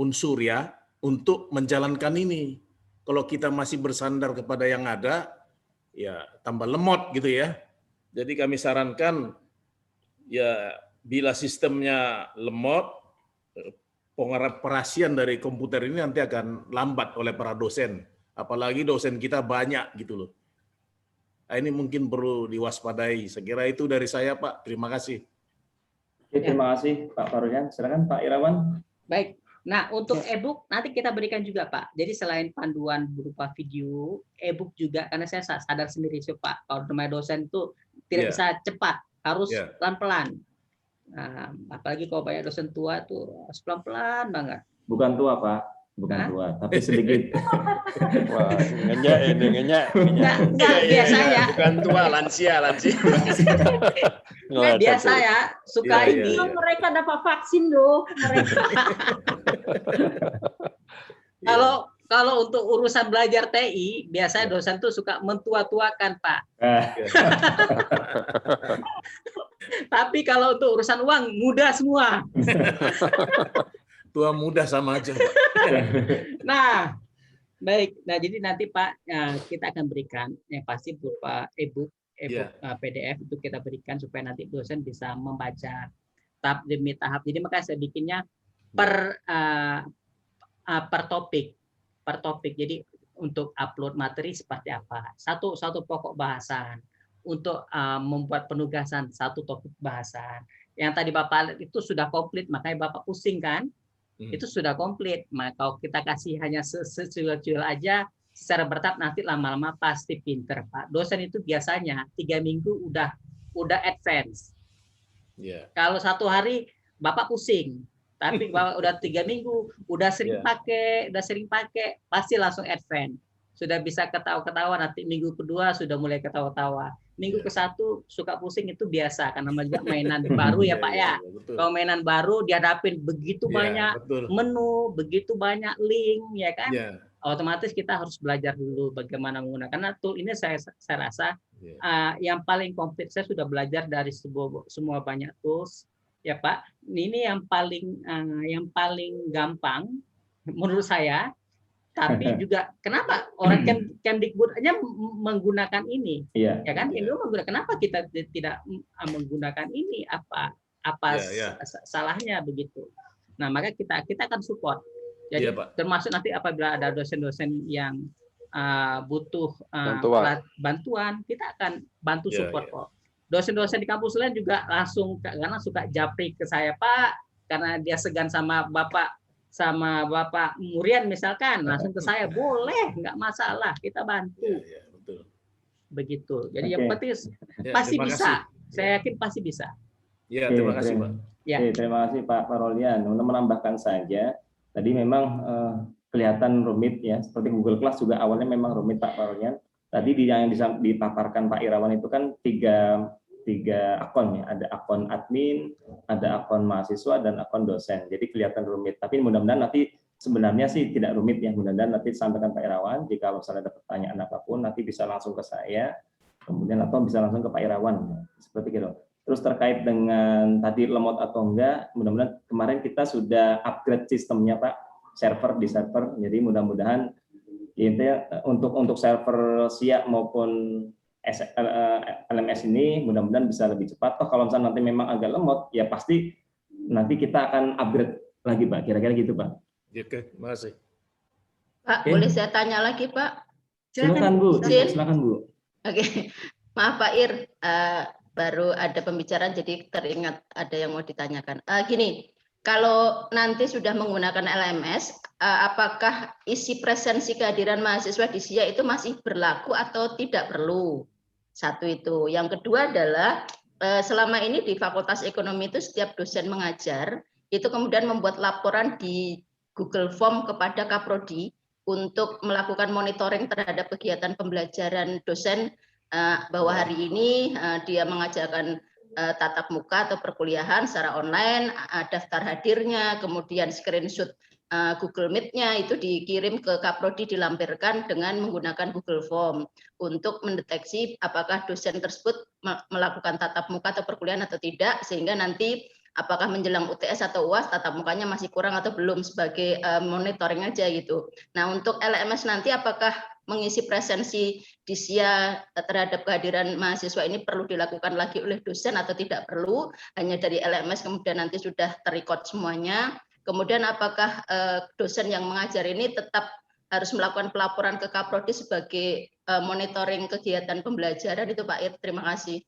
unsur ya untuk menjalankan ini. Kalau kita masih bersandar kepada yang ada, ya tambah lemot gitu ya. Jadi kami sarankan ya bila sistemnya lemot, pengoperasian dari komputer ini nanti akan lambat oleh para dosen. Apalagi dosen kita banyak gitu loh. Nah, ini mungkin perlu diwaspadai. Saya kira itu dari saya Pak. Terima kasih. Oke, terima kasih Pak Farulyan. Silakan Pak Irawan. Baik. Nah, untuk e-book nanti kita berikan juga, Pak. Jadi selain panduan berupa video, e-book juga, karena saya sadar sendiri sih, Pak, kalau namanya dosen itu tidak bisa cepat, harus pelan-pelan. Nah, apalagi kalau banyak dosen tua tuh harus pelan-pelan banget. Bukan tua, Pak. Bukan tua, tapi sedikit. Wah, ngenyak ini, ngenyak. Enggak, biasanya. Bukan tua, lansia. Biasa ya, suka ini. Mereka dapat vaksin loh. Mereka. Kalau untuk urusan belajar TI, biasanya dosen tuh suka mentua-tuakan, Pak. Tapi kalau untuk urusan uang, muda semua. Tua muda sama aja, Pak. Nah, baik. Nah, jadi nanti Pak, kita akan berikan yang pasti berupa e-book PDF itu kita berikan supaya nanti dosen bisa membaca tahap demi tahap. Jadi makanya saya bikinnya per topik. Jadi untuk upload materi seperti apa? Satu pokok bahasan. Untuk membuat penugasan satu topik bahasan. Yang tadi Bapak lihat itu sudah komplit, makanya Bapak pusing kan? Itu sudah komplit. Maka kalau kita kasih hanya secuil-cuil aja secara bertahap, nanti lama-lama pasti pinter, Pak. Dosen itu biasanya 3 minggu udah advance. Kalau 1 hari Bapak pusing, tapi Bapak udah 3 minggu, udah sering pakai, pasti langsung advance. Sudah bisa ketawa-ketawa, nanti minggu kedua sudah mulai ketawa-tawa. Minggu ke-1 suka pusing itu biasa, karena juga mainan baru ya Pak ya. Kalau mainan baru dihadapin begitu banyak menu, begitu banyak link, ya kan? Otomatis kita harus belajar dulu bagaimana menggunakan. Karena tool ini saya rasa yang paling komplit, saya sudah belajar dari semua banyak tools, ya Pak. Ini yang paling gampang menurut saya. Tapi juga kenapa orang Kemdikbud hanya menggunakan ini, ya kan? Indo menggunakan, kenapa kita tidak menggunakan ini? Apa salahnya begitu? Nah, maka kita akan support. Jadi termasuk nanti apabila ada dosen-dosen yang butuh bantuan, kita akan bantu support kok. Dosen-dosen di kampus lain juga langsung, karena suka japri ke saya, Pak, karena dia segan sama Bapak Murian misalkan, langsung ke saya, boleh, nggak masalah, kita bantu. Begitu. Jadi yang penting pasti bisa. Saya yakin pasti bisa. Terima kasih, Pak. Terima kasih Pak Farulyan. Untuk menambahkan saja, tadi memang kelihatan rumit ya, seperti Google Class juga awalnya memang rumit Pak Farulyan. Tadi yang dipaparkan Pak Irawan itu kan tiga akun ya, ada akun admin, ada akun mahasiswa, dan akun dosen. Jadi kelihatan rumit. Tapi mudah-mudahan nanti sebenarnya sih tidak rumit ya. Mudah-mudahan nanti sampaikan Pak Irawan. Jika misalnya ada pertanyaan apapun, nanti bisa langsung ke saya, kemudian atau bisa langsung ke Pak Irawan. Seperti itu. Terus terkait dengan tadi lemot atau enggak, mudah-mudahan kemarin kita sudah upgrade sistemnya Pak, server. Jadi mudah-mudahan intinya untuk server SIA maupun LMS ini mudah-mudahan bisa lebih cepat. Toh kalau misalnya nanti memang agak lemot, ya pasti nanti kita akan upgrade lagi Pak. Kira-kira gitu Pak. Oke, terima kasih. Pak, boleh saya tanya lagi Pak? Silakan Bu. Silakan Bu. Oke, maaf Pak Ir, baru ada pembicaraan jadi teringat ada yang mau ditanyakan. Gini, kalau nanti sudah menggunakan LMS, apakah isi presensi kehadiran mahasiswa di SIA itu masih berlaku atau tidak perlu? Satu itu. Yang kedua adalah selama ini di Fakultas Ekonomi itu setiap dosen mengajar itu kemudian membuat laporan di Google Form kepada Kaprodi untuk melakukan monitoring terhadap kegiatan pembelajaran dosen, bahwa hari ini dia mengajarkan tatap muka atau perkuliahan secara online, daftar hadirnya, kemudian screenshot Google Meet-nya itu dikirim ke Kaprodi, dilampirkan dengan menggunakan Google Form untuk mendeteksi apakah dosen tersebut melakukan tatap muka atau perkuliahan atau tidak, sehingga nanti apakah menjelang UTS atau UAS tatap mukanya masih kurang atau belum, sebagai monitoring aja gitu. Nah, untuk LMS nanti apakah mengisi presensi di SIA terhadap kehadiran mahasiswa ini perlu dilakukan lagi oleh dosen atau tidak perlu, hanya dari LMS kemudian nanti sudah terrecord semuanya. Kemudian apakah dosen yang mengajar ini tetap harus melakukan pelaporan ke Kaprodi sebagai monitoring kegiatan pembelajaran itu Pak Ir? Terima kasih.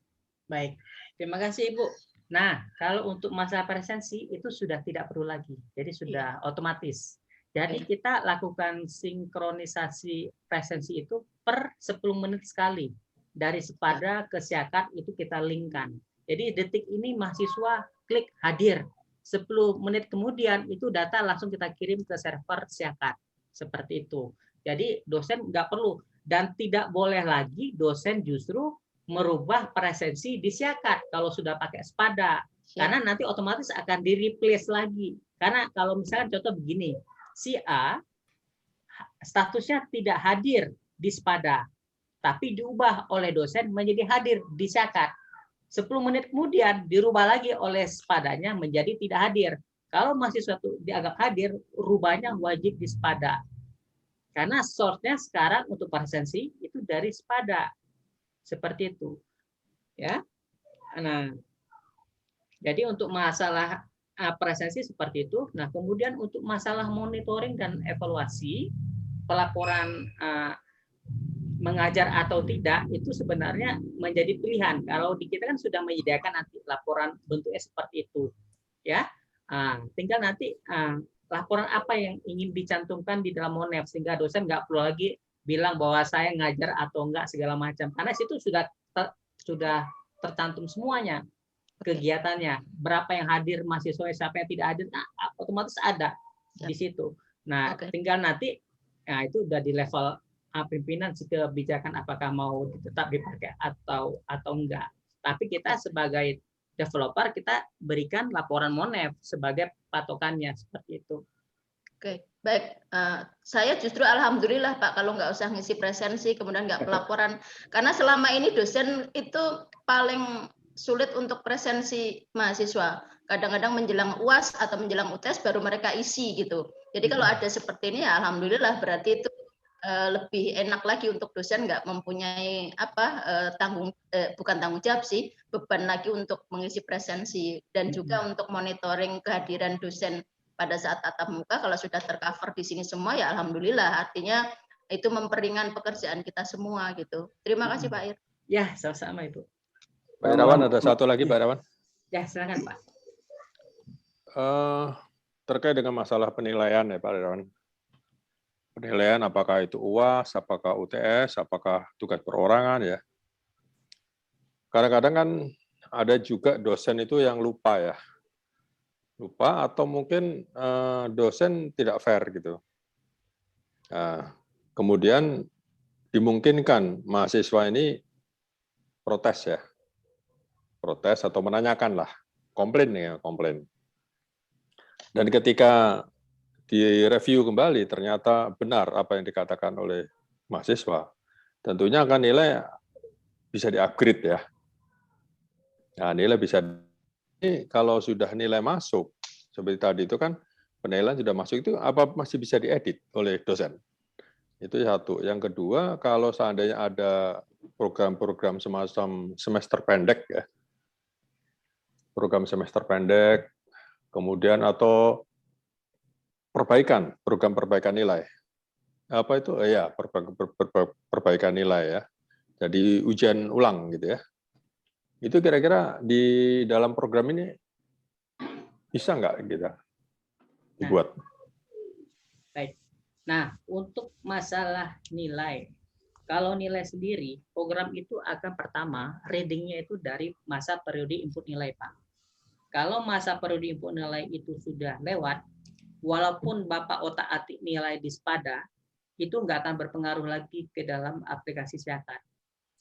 Baik, terima kasih Ibu. Nah, kalau untuk masalah presensi itu sudah tidak perlu lagi. Jadi sudah otomatis. Jadi kita lakukan sinkronisasi presensi itu per 10 menit sekali. Dari Sepada ke Siakat itu kita linkkan. Jadi detik ini mahasiswa klik hadir. 10 menit kemudian itu data langsung kita kirim ke server Siakat. Seperti itu. Jadi dosen nggak perlu. Dan tidak boleh lagi dosen justru merubah presensi di Siakat kalau sudah pakai Sepada. Karena nanti otomatis akan di-replace lagi. Karena kalau misalnya contoh begini, si A statusnya tidak hadir di Sepada, tapi diubah oleh dosen menjadi hadir di Siakat. 10 menit kemudian dirubah lagi oleh Sepadanya menjadi tidak hadir. Kalau mahasiswa itu dianggap hadir, rubahnya wajib di Sepada. Karena source-nya sekarang untuk presensi itu dari Sepada. Seperti itu. Ya. Nah, jadi untuk masalah presensi seperti itu. Nah, kemudian untuk masalah monitoring dan evaluasi, pelaporan mengajar atau tidak itu sebenarnya menjadi pilihan. Kalau di kita kan sudah menyediakan nanti laporan bentuknya seperti itu, ya. Tinggal nanti laporan apa yang ingin dicantumkan di dalam Monef sehingga dosen nggak perlu lagi bilang bahwa saya ngajar atau enggak segala macam. Karena situ sudah tercantum semuanya. Kegiatannya, berapa yang hadir mahasiswa, siapa yang tidak hadir, otomatis ada di situ. Nah, tinggal nanti, nah itu udah di level pimpinan si kebijakan apakah mau tetap dipakai atau enggak. Tapi kita sebagai developer kita berikan laporan Monef sebagai patokannya seperti itu. Oke, baik. Saya justru alhamdulillah Pak kalau nggak usah ngisi presensi, kemudian nggak pelaporan, karena selama ini dosen itu paling sulit untuk presensi mahasiswa. Kadang-kadang menjelang UAS atau menjelang UTS baru mereka isi gitu. Jadi kalau ada seperti ini ya alhamdulillah berarti itu lebih enak lagi untuk dosen nggak mempunyai bukan tanggung jawab sih, beban lagi untuk mengisi presensi dan juga untuk monitoring kehadiran dosen pada saat tatap muka. Kalau sudah tercover di sini semua ya alhamdulillah, artinya itu memperingan pekerjaan kita semua gitu. Terima kasih Pak Ir. Ya, sama-sama Ibu. Pak Irawan, ada satu lagi Pak Irawan. Ya, silakan Pak. Terkait dengan masalah penilaian ya Pak Irawan. Penilaian apakah itu UAS, apakah UTS, apakah tugas perorangan ya. Kadang-kadang kan ada juga dosen itu yang lupa ya. Lupa atau mungkin dosen tidak fair gitu. Nah, kemudian dimungkinkan mahasiswa ini protes ya. Protes atau menanyakan lah, komplain ya, komplain. Dan ketika direview kembali, ternyata benar apa yang dikatakan oleh mahasiswa, tentunya akan nilai bisa di-upgrade ya. Nah, nilai bisa, ini kalau sudah nilai masuk, seperti tadi itu kan, penilaian sudah masuk itu apa masih bisa diedit oleh dosen. Itu satu. Yang kedua, kalau seandainya ada program-program semacam semester pendek ya, program semester pendek, kemudian atau perbaikan, program perbaikan nilai. Apa itu? Ya, perbaikan nilai ya. Jadi ujian ulang gitu ya. Itu kira-kira di dalam program ini bisa nggak kita dibuat? Baik. Nah, untuk masalah nilai, kalau nilai sendiri, program itu akan pertama, reading-nya itu dari masa periode input nilai, Pak. Kalau masa periode input nilai itu sudah lewat, walaupun Bapak otak-atik nilai di Sepada, itu nggak akan berpengaruh lagi ke dalam aplikasi Siakat.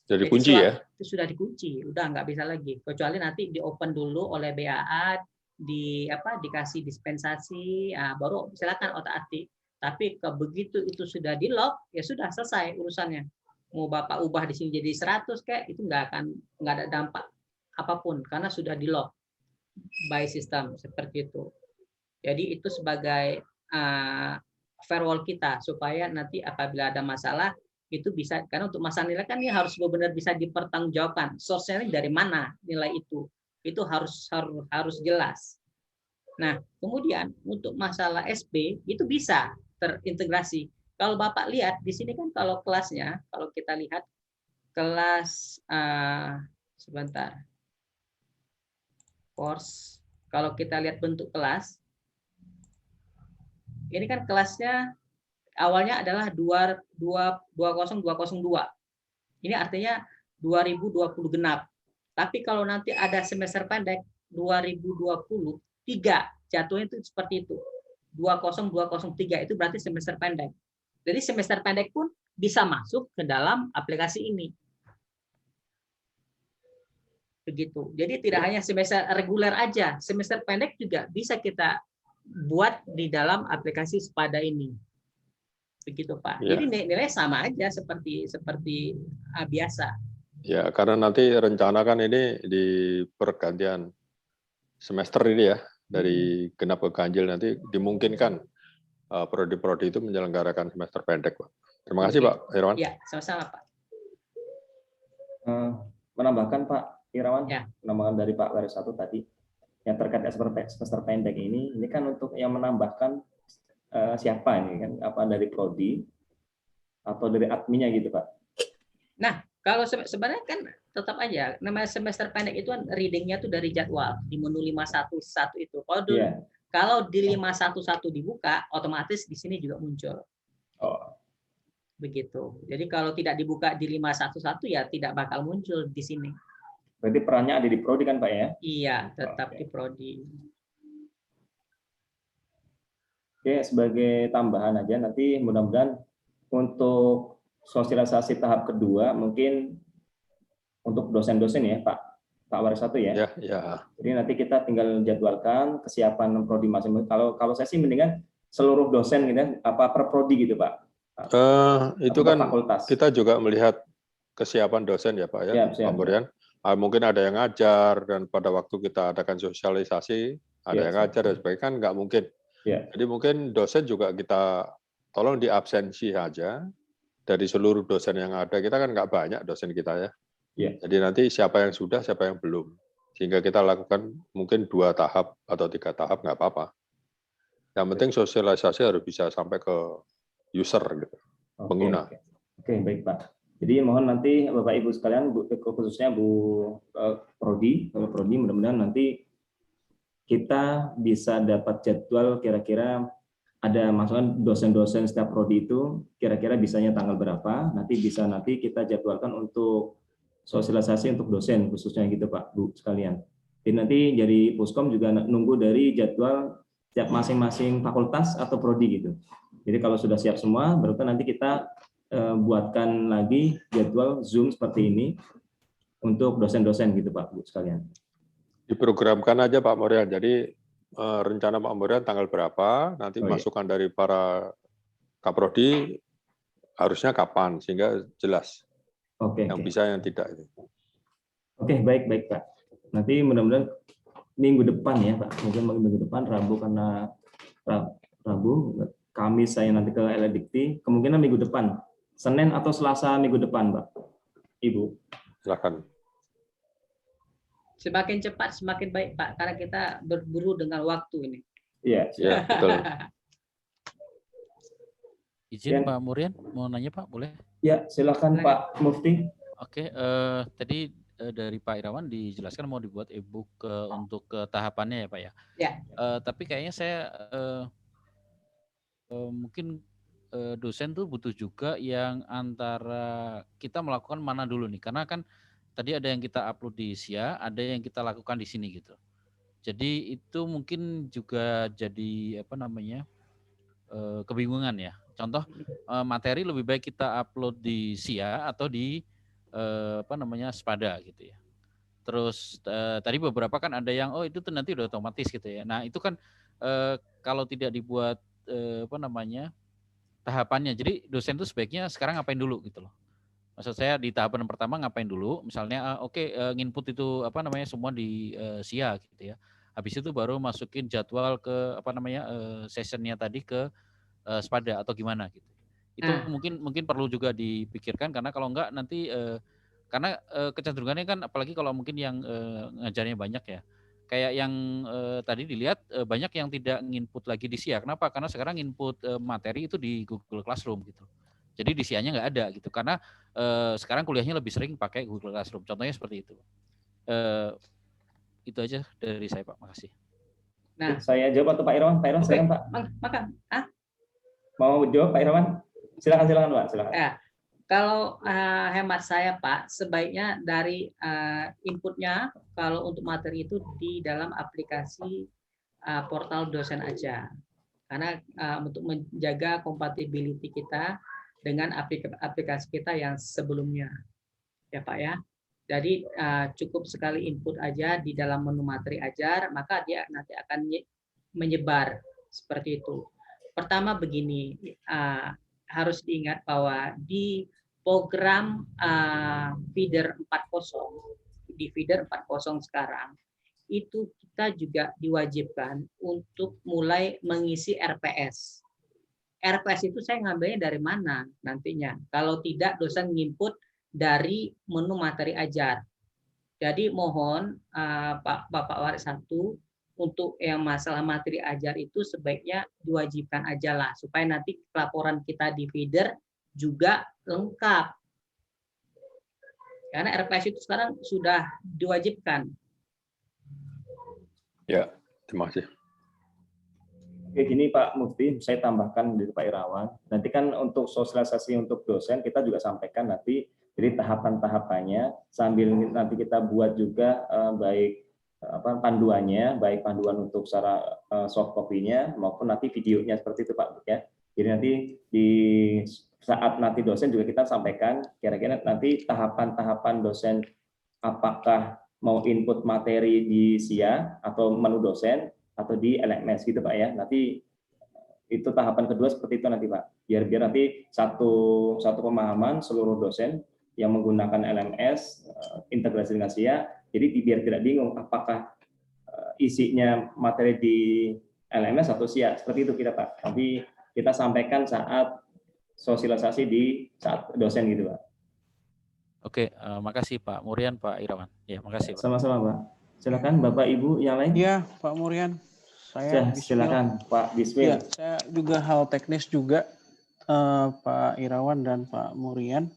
Jadi kunci ya? Itu sudah dikunci, udah nggak bisa lagi. Kecuali nanti di-open dulu oleh BAA, dikasih dispensasi, baru silakan otak-atik. Tapi begitu itu sudah di-lock, ya sudah selesai urusannya. Mau Bapak ubah di sini jadi 100 kayak itu nggak ada dampak apapun karena sudah di-lock by system seperti itu. Jadi itu sebagai firewall kita supaya nanti apabila ada masalah itu bisa, karena untuk masalah nilai kan ini harus benar-benar bisa dipertanggungjawabkan. Source-nya dari mana nilai itu harus jelas. Nah, kemudian untuk masalah SP itu bisa terintegrasi. Kalau Bapak lihat di sini kan kalau kelasnya, kalau kita lihat kelas sebentar. course. Kalau kita lihat bentuk kelas, ini kan kelasnya awalnya adalah 20202. Ini artinya 2020 genap. Tapi kalau nanti ada semester pendek 2023, jatuhnya itu seperti itu. 20203 itu berarti semester pendek. Jadi semester pendek pun bisa masuk ke dalam aplikasi ini. Begitu. Jadi tidak hanya semester reguler aja, semester pendek juga bisa kita buat di dalam aplikasi Sepada ini. Begitu Pak. Ya. Jadi nilai sama aja seperti biasa. Ya, karena nanti rencana kan ini di pergantian semester ini ya, dari genap ke ganjil nanti dimungkinkan prodi-prodi itu menyelenggarakan semester pendek, Pak. Terima kasih, Pak Irawan. Ya, sama-sama, Pak. Menambahkan Pak Irawan, Ya. menambahkan dari Pak Waris 1 tadi, yang terkait semester pendek ini kan untuk yang menambahkan siapa ini kan, apa dari prodi atau dari adminnya gitu Pak? Nah, kalau sebenarnya kan tetap aja namanya semester pendek itu kan readingnya tuh dari jadwal di menu 511 itu. Kalau di 511 dibuka, otomatis di sini juga muncul. Oh. Begitu. Jadi kalau tidak dibuka di 511 ya tidak bakal muncul di sini. Berarti perannya ada di prodi kan Pak ya? Iya, tetap di prodi. Oke, sebagai tambahan aja nanti mudah-mudahan untuk sosialisasi tahap kedua mungkin untuk dosen-dosen ya Pak Waris 1 ya. Ya. Jadi nanti kita tinggal jadwalkan kesiapan prodi masing-masing. Kalau saya sih mendingan seluruh dosen gitu apa per prodi gitu Pak. Itu kan fakultas. Kita juga melihat kesiapan dosen ya Pak ya, Pak Murian. Mungkin ada yang ngajar dan pada waktu kita adakan sosialisasi ada yang ngajar dan sebagainya kan nggak mungkin. Jadi mungkin dosen juga kita tolong diabsensi aja dari seluruh dosen yang ada. Kita kan nggak banyak dosen kita ya. Jadi nanti siapa yang sudah, siapa yang belum. Sehingga kita lakukan mungkin 2 tahap atau 3 tahap nggak apa-apa. Yang penting sosialisasi harus bisa sampai ke user gitu, pengguna. Oke, baik Pak. Jadi mohon nanti Bapak Ibu sekalian, khususnya Bu Prodi, kalau Prodi mudah-mudahan nanti kita bisa dapat jadwal kira-kira ada masukan dosen-dosen setiap prodi itu kira-kira bisanya tanggal berapa, nanti kita jadwalkan untuk sosialisasi untuk dosen khususnya gitu Pak, Bu sekalian. Jadi nanti dari Puskom juga nunggu dari jadwal tiap masing-masing fakultas atau prodi gitu. Jadi kalau sudah siap semua, baru nanti kita buatkan lagi jadwal Zoom seperti ini untuk dosen-dosen gitu Pak, Bu sekalian. Diprogramkan aja Pak Murian. Jadi rencana Pak Murian tanggal berapa, nanti masukan dari para Kaprodi harusnya kapan, sehingga jelas yang bisa, yang tidak. Oke, baik Pak. Nanti mudah-mudahan minggu depan ya Pak, mungkin minggu depan, Rabu karena Rabu, Kamis saya nanti ke Eledikti, kemungkinan minggu depan, Senin atau Selasa minggu depan Pak, Ibu. Silakan. Semakin cepat semakin baik Pak, karena kita berburu dengan waktu ini. Iya, betul. Izin Pak Murian, mau nanya Pak, boleh? Ya, silakan Pak Mufti. Oke, tadi dari Pak Irawan dijelaskan mau dibuat e-book untuk tahapannya ya Pak ya. Ya. Tapi kayaknya saya mungkin dosen tuh butuh juga yang antara kita melakukan mana dulu nih, karena kan tadi ada yang kita upload di SIA, ada yang kita lakukan di sini gitu. Jadi itu mungkin juga jadi kebingungan ya. Contoh materi lebih baik kita upload di SIA atau di Sepada gitu ya. Terus tadi beberapa kan ada yang itu tuh nanti udah otomatis gitu ya. Nah itu kan kalau tidak dibuat tahapannya. Jadi dosen tuh sebaiknya sekarang ngapain dulu gitu loh. Maksud saya di tahapan pertama ngapain dulu, misalnya nginput itu semua di SIA gitu ya. Habis itu baru masukin jadwal ke sessionnya tadi ke Sepada atau gimana gitu. Itu mungkin perlu juga dipikirkan, karena kalau enggak nanti karena kecenderungannya kan apalagi kalau mungkin yang ngajarnya banyak ya. Kayak yang tadi dilihat banyak yang tidak nginput lagi di SIA. Kenapa? Karena sekarang input materi itu di Google Classroom gitu. Jadi di SIA-nya nggak ada gitu, karena sekarang kuliahnya lebih sering pakai Google Classroom. Contohnya seperti itu. Itu aja dari saya Pak, makasih. Nah, Saya jawab atau Pak Irawan? Pak Irawan, oke, silakan Pak. maka Mau jawab Pak Irawan? Silakan Pak, silakan. kalau hemat saya Pak, sebaiknya dari inputnya kalau untuk materi itu di dalam aplikasi portal dosen aja, karena untuk menjaga compatibility kita dengan aplikasi kita yang sebelumnya, ya Pak ya. Jadi cukup sekali input aja di dalam menu materi ajar, maka dia nanti akan menyebar seperti itu. Pertama begini, harus diingat bahwa di program feeder 4.0, di feeder 4.0 sekarang, itu kita juga diwajibkan untuk mulai mengisi RPS. RPS itu saya ngambilnya dari mana nantinya? Kalau tidak, dosen nginput dari menu materi ajar. Jadi mohon Bapak Waris 1 untuk yang masalah materi ajar itu sebaiknya diwajibkan aja lah, supaya nanti laporan kita di feeder juga lengkap. Karena RPS itu sekarang sudah diwajibkan. Ya, terima kasih. Oke, gini Pak Mufti, saya tambahkan dari Pak Irawan. Nanti kan untuk sosialisasi untuk dosen kita juga sampaikan nanti jadi tahapan-tahapannya, sambil nanti kita buat juga baik panduannya, baik panduan untuk secara soft copy-nya maupun nanti videonya seperti itu Pak ya. Jadi nanti di saat nanti dosen juga kita sampaikan kira-kira nanti tahapan-tahapan dosen apakah mau input materi di SIA atau menu dosen atau di LMS gitu Pak ya. Nanti itu tahapan kedua seperti itu nanti Pak. Biar nanti satu pemahaman seluruh dosen yang menggunakan LMS integrasi dengan SIA. Jadi biar tidak bingung apakah isinya materi di LMS atau SIA. Seperti itu kita Pak. Nanti kita sampaikan saat sosialisasi di saat dosen gitu Pak. Oke, makasih Pak Murian, Pak Irawan. Ya, makasih Pak. Sama-sama Pak. Silakan Bapak Ibu yang lain. Iya, Pak Murian. Saya silakan Pak Bismil. Ya, saya juga hal teknis juga Pak Irawan dan Pak Murian.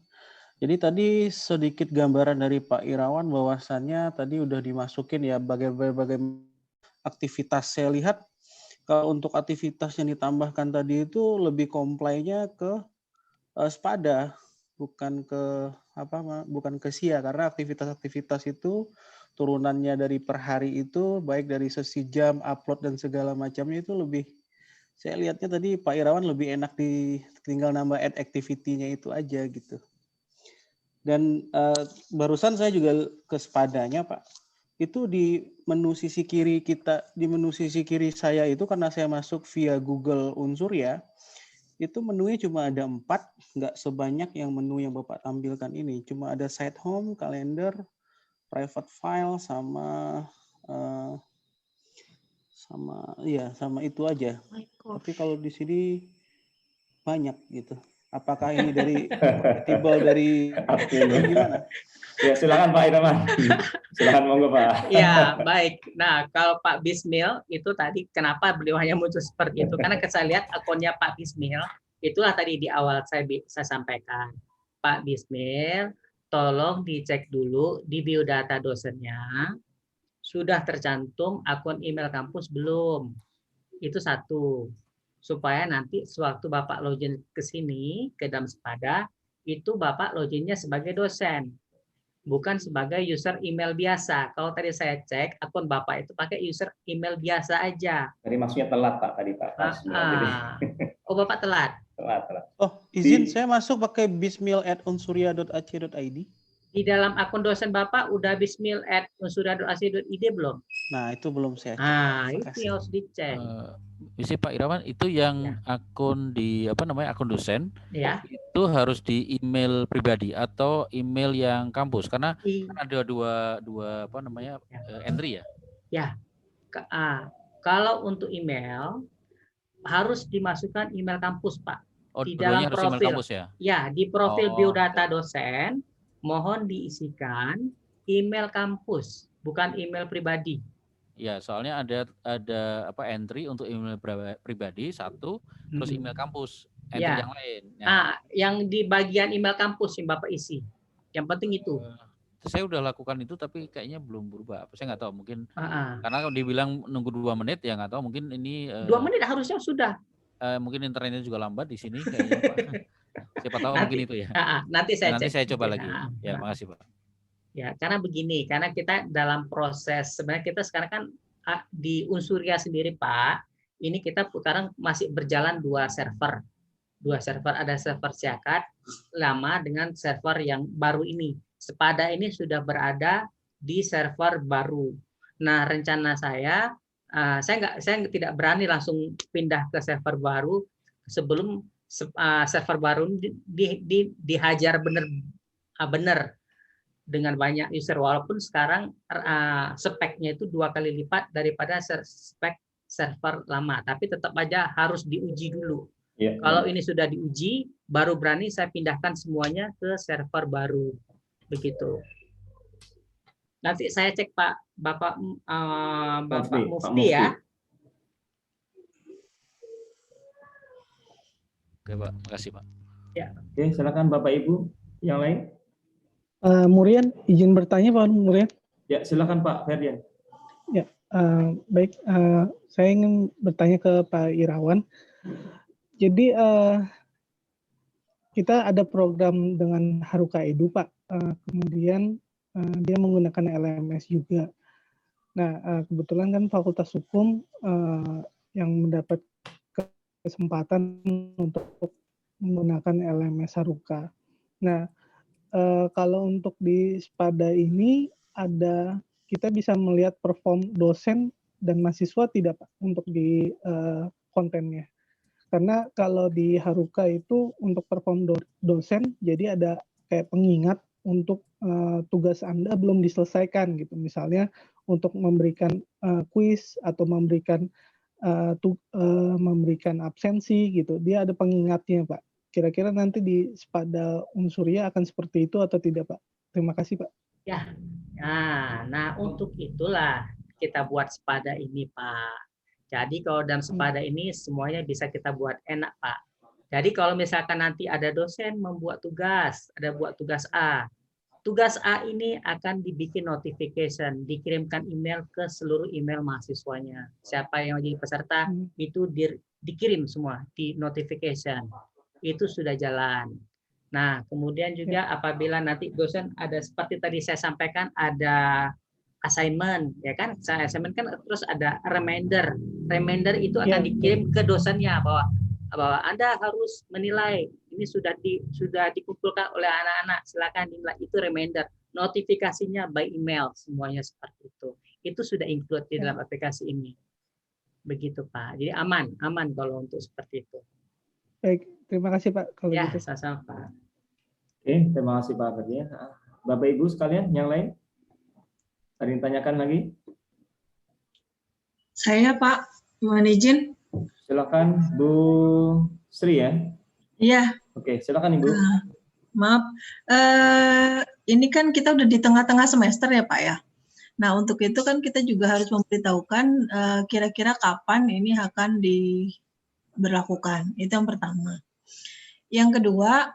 Jadi tadi sedikit gambaran dari Pak Irawan bahwasannya tadi udah dimasukin ya bagai aktivitas. Saya lihat kalau untuk aktivitas yang ditambahkan tadi itu lebih komplainya ke SPADA, bukan ke SIA, karena aktivitas-aktivitas itu turunannya dari per hari itu baik dari sesi jam upload dan segala macamnya itu lebih, saya lihatnya tadi Pak Irawan lebih enak tinggal nambah add activity-nya itu aja gitu. Dan barusan saya juga ke SPADA-nya Pak, itu di menu sisi kiri saya itu karena saya masuk via Google Unsur ya, itu menunya cuma ada 4, nggak sebanyak yang menu yang Bapak tampilkan ini. Cuma ada site home, calendar, private file, sama itu aja. Tapi kalau di sini banyak gitu. Apakah ini dari kompatibel dari gimana? Ya silakan Pak Irawan. Silakan monggo Pak. Ya baik. Nah kalau Pak Bismil itu tadi kenapa beliau hanya muncul seperti itu? Karena saya lihat akunnya Pak Bismil itulah tadi di awal saya sampaikan. Pak Bismil, tolong dicek dulu di biodata dosennya sudah tercantum akun email kampus belum? Itu satu. Supaya nanti sewaktu Bapak login ke sini, ke dalam SPADA, itu Bapak loginnya sebagai dosen, bukan sebagai user email biasa. Kalau tadi saya cek, akun Bapak itu pakai user email biasa aja. Tadi maksudnya telat Pak, tadi Pak. Oh Bapak telat? Telat. Oh izin, saya masuk pakai bismil@unsurya.ac.id. Di dalam akun dosen Bapak udah bismil@unsurya.ac.id belum? Nah, itu belum saya cek. Itu yang harus dicek. Isi Pak Irawan, itu yang akun di akun dosen, ya, itu harus di email pribadi atau email yang kampus, karena kan ada dua entry ya. Ya. Kalau untuk email harus dimasukkan email kampus, Pak. Di dalam profil kampus, ya? Ya, di profil biodata dosen mohon diisikan email kampus, bukan email pribadi. Ya, soalnya ada entry untuk email pribadi satu, terus email kampus entry yang lain. Ya. Yang di bagian email kampus yang Bapak isi. Yang penting itu. saya udah lakukan itu tapi kayaknya belum berubah. Saya nggak tahu, mungkin Ah, karena kalau dibilang nunggu 2 menit ya nggak tahu, mungkin ini 2 menit harusnya sudah. mungkin internetnya juga lambat di sini kayaknya Pak. Siapa tahu mungkin itu ya. Nanti saya Nanti cek. saya coba lagi. Ya, makasih Pak. Ya, karena begini, karena kita dalam proses, sebenarnya kita sekarang kan di Unsuria sendiri Pak, ini kita sekarang masih berjalan 2 server. 2 server, ada server Siakat lama dengan server yang baru ini. Sepada ini sudah berada di server baru. Nah, rencana saya tidak berani langsung pindah ke server baru sebelum server baru dihajar benar dengan banyak user, walaupun sekarang speknya itu 2 kali lipat daripada spek server lama, tapi tetap aja harus diuji dulu. Ya, kalau ini sudah diuji, baru berani saya pindahkan semuanya ke server baru, begitu. Nanti saya cek Bapak Mufti ya. Oke Pak, makasih Pak. Ya. Oke, silakan Bapak Ibu yang lain. Murian, izin bertanya Pak Murian. Ya, silakan Pak Ferdian. Ya, baik. Saya ingin bertanya ke Pak Irawan. Jadi kita ada program dengan Haruka Edu Pak. Kemudian dia menggunakan LMS juga. Nah, kebetulan kan Fakultas Hukum yang mendapat kesempatan untuk menggunakan LMS Haruka. Nah, kalau untuk di Spada ini kita bisa melihat perform dosen dan mahasiswa tidak Pak untuk di kontennya. Karena kalau di Haruka itu untuk perform dosen, jadi ada kayak pengingat untuk tugas Anda belum diselesaikan gitu. Misalnya untuk memberikan kuis atau memberikan absensi gitu. Dia ada pengingatnya Pak. Kira-kira nanti di Spada Unsuria akan seperti itu atau tidak Pak? Terima kasih Pak. Ya, nah untuk itulah kita buat Spada ini Pak. Jadi kalau dalam Spada ini semuanya bisa kita buat enak Pak. Jadi kalau misalkan nanti ada dosen membuat tugas, ada buat tugas A. Tugas A ini akan dibikin notification, dikirimkan email ke seluruh email mahasiswanya. Siapa yang jadi peserta itu dikirim semua di notification. Itu sudah jalan. Nah, kemudian juga apabila nanti dosen ada seperti tadi saya sampaikan ada assignment, ya kan? Assignment kan terus ada reminder. Reminder itu akan dikirim ke dosennya bahwa Anda harus menilai. Ini sudah dikumpulkan oleh anak-anak. Silakan dinilai. Itu reminder. Notifikasinya by email semuanya seperti itu. Itu sudah include di dalam aplikasi ini. Begitu Pak. Jadi aman kalau untuk seperti itu. Baik, terima kasih Pak. Kalau ya, gitu. sama-sama Pak. Oke, terima kasih Pak Ferdian. Bapak Ibu sekalian yang lain? Ada yang tanyakan lagi? Saya Pak, mohon izin. Silakan Bu Sri ya. Iya. Oke, silakan Ibu. Maaf, ini kan kita udah di tengah-tengah semester ya Pak ya. Nah untuk itu kan kita juga harus memberitahukan kira-kira kapan ini akan diberlakukan. Itu yang pertama. Yang kedua,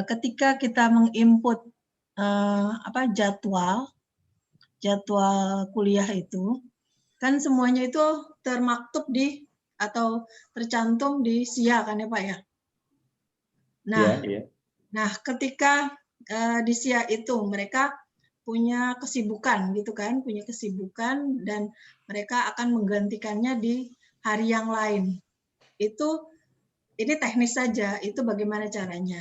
ketika kita menginput jadwal kuliah itu, kan semuanya itu termaktub atau tercantum di SIA kan ya Pak ya. Nah, nah ketika di SIA itu mereka punya kesibukan gitu kan, dan mereka akan menggantikannya di hari yang lain. Ini teknis saja, itu bagaimana caranya.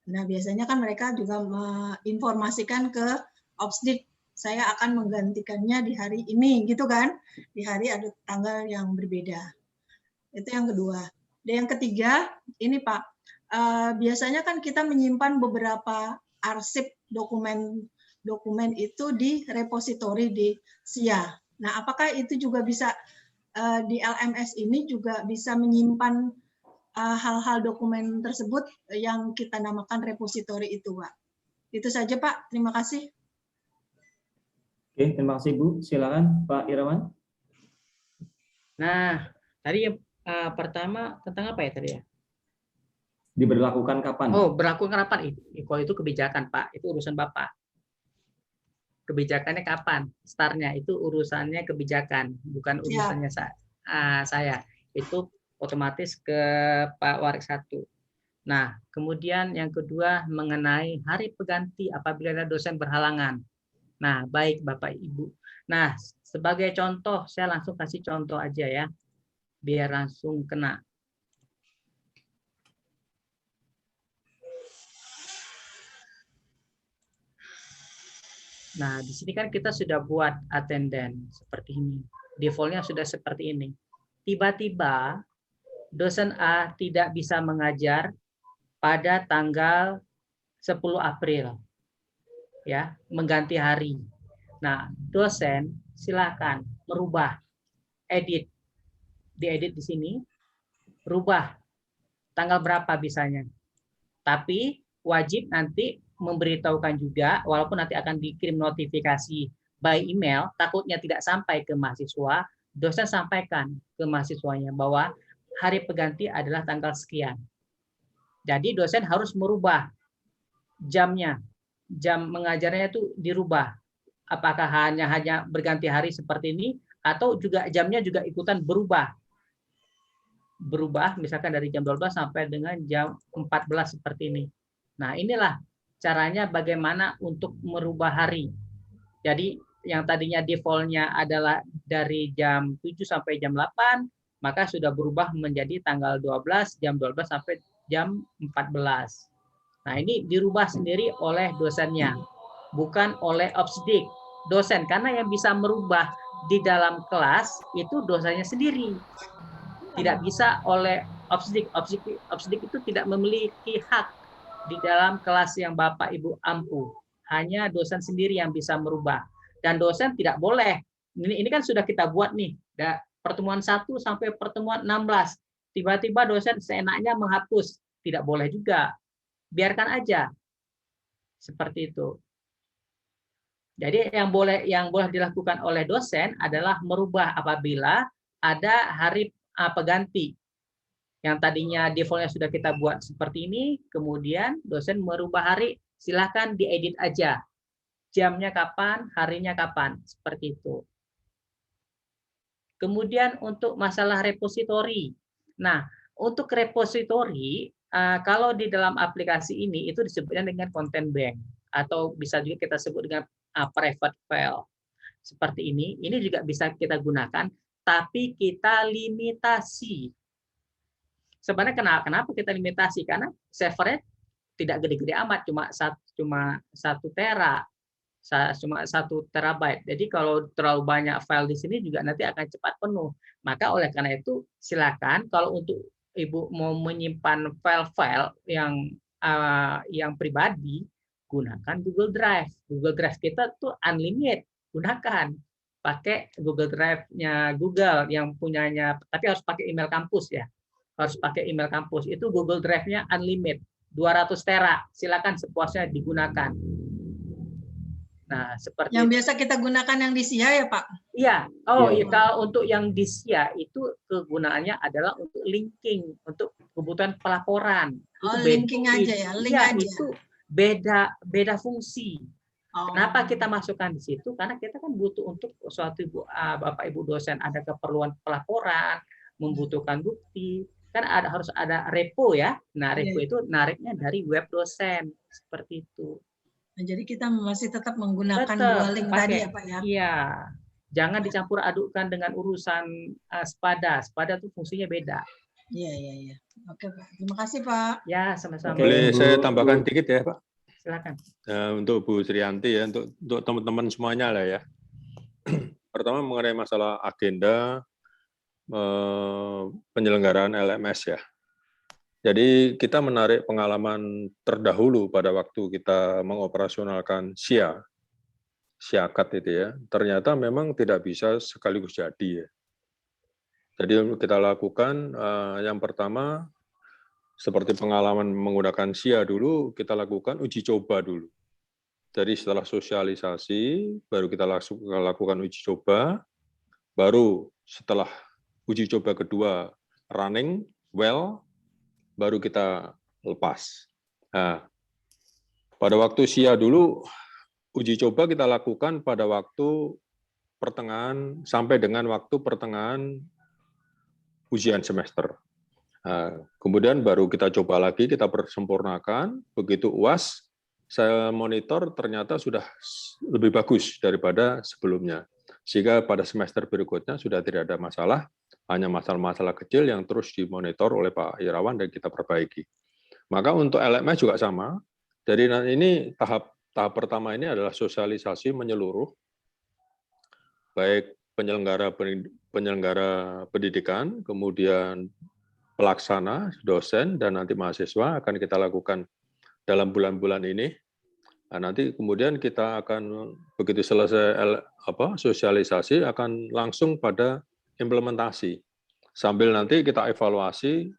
Nah, biasanya kan mereka juga menginformasikan ke Opsdik, saya akan menggantikannya di hari ini gitu kan, di hari ada tanggal yang berbeda. Itu yang kedua. Dan yang ketiga, ini Pak, biasanya kan kita menyimpan beberapa arsip dokumen itu di repositori di SIA. Nah, apakah itu juga bisa di LMS ini juga bisa menyimpan hal-hal dokumen tersebut yang kita namakan repositori itu, Pak? Itu saja, Pak. Terima kasih. Oke, terima kasih Bu. Silakan Pak Irawan. Nah, tadi yang pertama tentang apa ya tadi ya? Diberlakukan kapan? Oh, berlakukan kapan? Kalau itu kebijakan, Pak. Itu urusan Bapak. Kebijakannya kapan? Startnya itu urusannya kebijakan, bukan urusannya saya. Itu otomatis ke Pak Warik 1. Nah, kemudian yang kedua mengenai hari pengganti apabila ada dosen berhalangan. Nah, baik Bapak Ibu. Nah, sebagai contoh, saya langsung kasih contoh aja ya, biar langsung kena. Nah, di sini kan kita sudah buat attendance seperti ini. Defaultnya sudah seperti ini. Tiba-tiba dosen A tidak bisa mengajar pada tanggal 10 April. Ya, mengganti hari. Nah, dosen silakan merubah, edit. Diedit di sini, rubah tanggal berapa bisanya. Tapi wajib nanti memberitahukan juga, walaupun nanti akan dikirim notifikasi by email, takutnya tidak sampai ke mahasiswa, dosen sampaikan ke mahasiswanya bahwa hari pengganti adalah tanggal sekian. Jadi dosen harus merubah jamnya, jam mengajarnya itu dirubah. Apakah hanya berganti hari seperti ini, atau juga jamnya juga ikutan berubah. Berubah misalkan dari jam 12 sampai dengan jam 14 seperti ini. Nah, inilah caranya bagaimana untuk merubah hari. Jadi yang tadinya defaultnya adalah dari jam 7 sampai jam 8, maka sudah berubah menjadi tanggal 12, jam 12 sampai jam 14. Nah, ini dirubah sendiri oleh dosennya, bukan oleh Opsdik. Dosen, karena yang bisa merubah di dalam kelas itu dosennya sendiri. Tidak bisa oleh Opsdik. Opsdik itu tidak memiliki hak di dalam kelas yang Bapak Ibu ampu. Hanya dosen sendiri yang bisa merubah. Dan dosen tidak boleh. Ini kan sudah kita buat nih. Pertemuan 1 sampai pertemuan 16. Tiba-tiba dosen seenaknya menghapus. Tidak boleh juga. Biarkan aja. Seperti itu. Jadi yang boleh dilakukan oleh dosen adalah merubah apabila ada hari pengganti. Yang tadinya defaultnya sudah kita buat seperti ini, kemudian dosen merubah hari, silakan diedit aja. Jamnya kapan, harinya kapan, seperti itu. Kemudian untuk masalah repositori. Nah, untuk repositori, kalau di dalam aplikasi ini itu disebutnya dengan content bank, atau bisa juga kita sebut dengan private file. Seperti ini juga bisa kita gunakan, tapi kita limitasi. Sebenarnya kenapa kita limitasi? Karena servernya tidak gede-gede amat, cuma 1 tera, cuma 1 terabyte. Jadi kalau terlalu banyak file di sini juga nanti akan cepat penuh. Maka oleh karena itu silakan kalau untuk Ibu mau menyimpan file-file yang pribadi, gunakan Google Drive. Google Drive kita tuh unlimited, gunakan. Pakai Google Drive-nya Google yang punyanya, tapi harus pakai email kampus ya. Harus pakai email kampus. Itu Google Drive-nya unlimited, 200 tera. Silakan sepuasnya digunakan. Nah, seperti yang biasa kita gunakan yang di SIA ya, Pak? Iya. Iya, kalau untuk yang di SIA itu kegunaannya adalah untuk linking, untuk kebutuhan pelaporan. Linking aja ya, link aja. Itu beda fungsi. Kenapa kita masukkan di situ? Karena kita kan butuh untuk suatu Bapak Ibu dosen ada keperluan pelaporan, membutuhkan bukti, kan harus ada repo ya. Nah, repo itu nariknya dari web dosen seperti itu. Nah, jadi kita masih tetap menggunakan dua link tadi ya, Pak ya? Iya. Jangan dicampur adukkan dengan urusan SPADA. SPADA itu fungsinya beda. Iya. Oke, Pak. Terima kasih, Pak. Ya, sama-sama. Boleh saya tambahkan dikit ya, Pak? Silakan. Untuk Bu Srianti ya, untuk teman-teman semuanya lah ya. Pertama mengenai masalah agenda penyelenggaraan LMS ya. Jadi kita menarik pengalaman terdahulu pada waktu kita mengoperasionalkan SIAKAT itu ya. Ternyata memang tidak bisa sekaligus jadi ya. Jadi kita lakukan yang pertama seperti pengalaman menggunakan SIA dulu, kita lakukan uji coba dulu. Jadi setelah sosialisasi, baru kita lakukan uji coba, baru setelah uji coba kedua running well, baru kita lepas. Nah, pada waktu SIA dulu, uji coba kita lakukan pada waktu pertengahan sampai dengan waktu pertengahan ujian semester. Nah, kemudian baru kita coba lagi, kita persempurnakan. Begitu UAS, saya monitor ternyata sudah lebih bagus daripada sebelumnya. Sehingga pada semester berikutnya sudah tidak ada masalah, hanya masalah-masalah kecil yang terus dimonitor oleh Pak Irawan dan kita perbaiki. Maka untuk LMS juga sama. Jadi ini tahap pertama ini adalah sosialisasi menyeluruh, baik penyelenggara pendidikan, kemudian pelaksana, dosen, dan nanti mahasiswa akan kita lakukan dalam bulan-bulan ini. Nah, nanti kemudian kita akan begitu selesai sosialisasi akan langsung pada implementasi. Sambil nanti kita evaluasi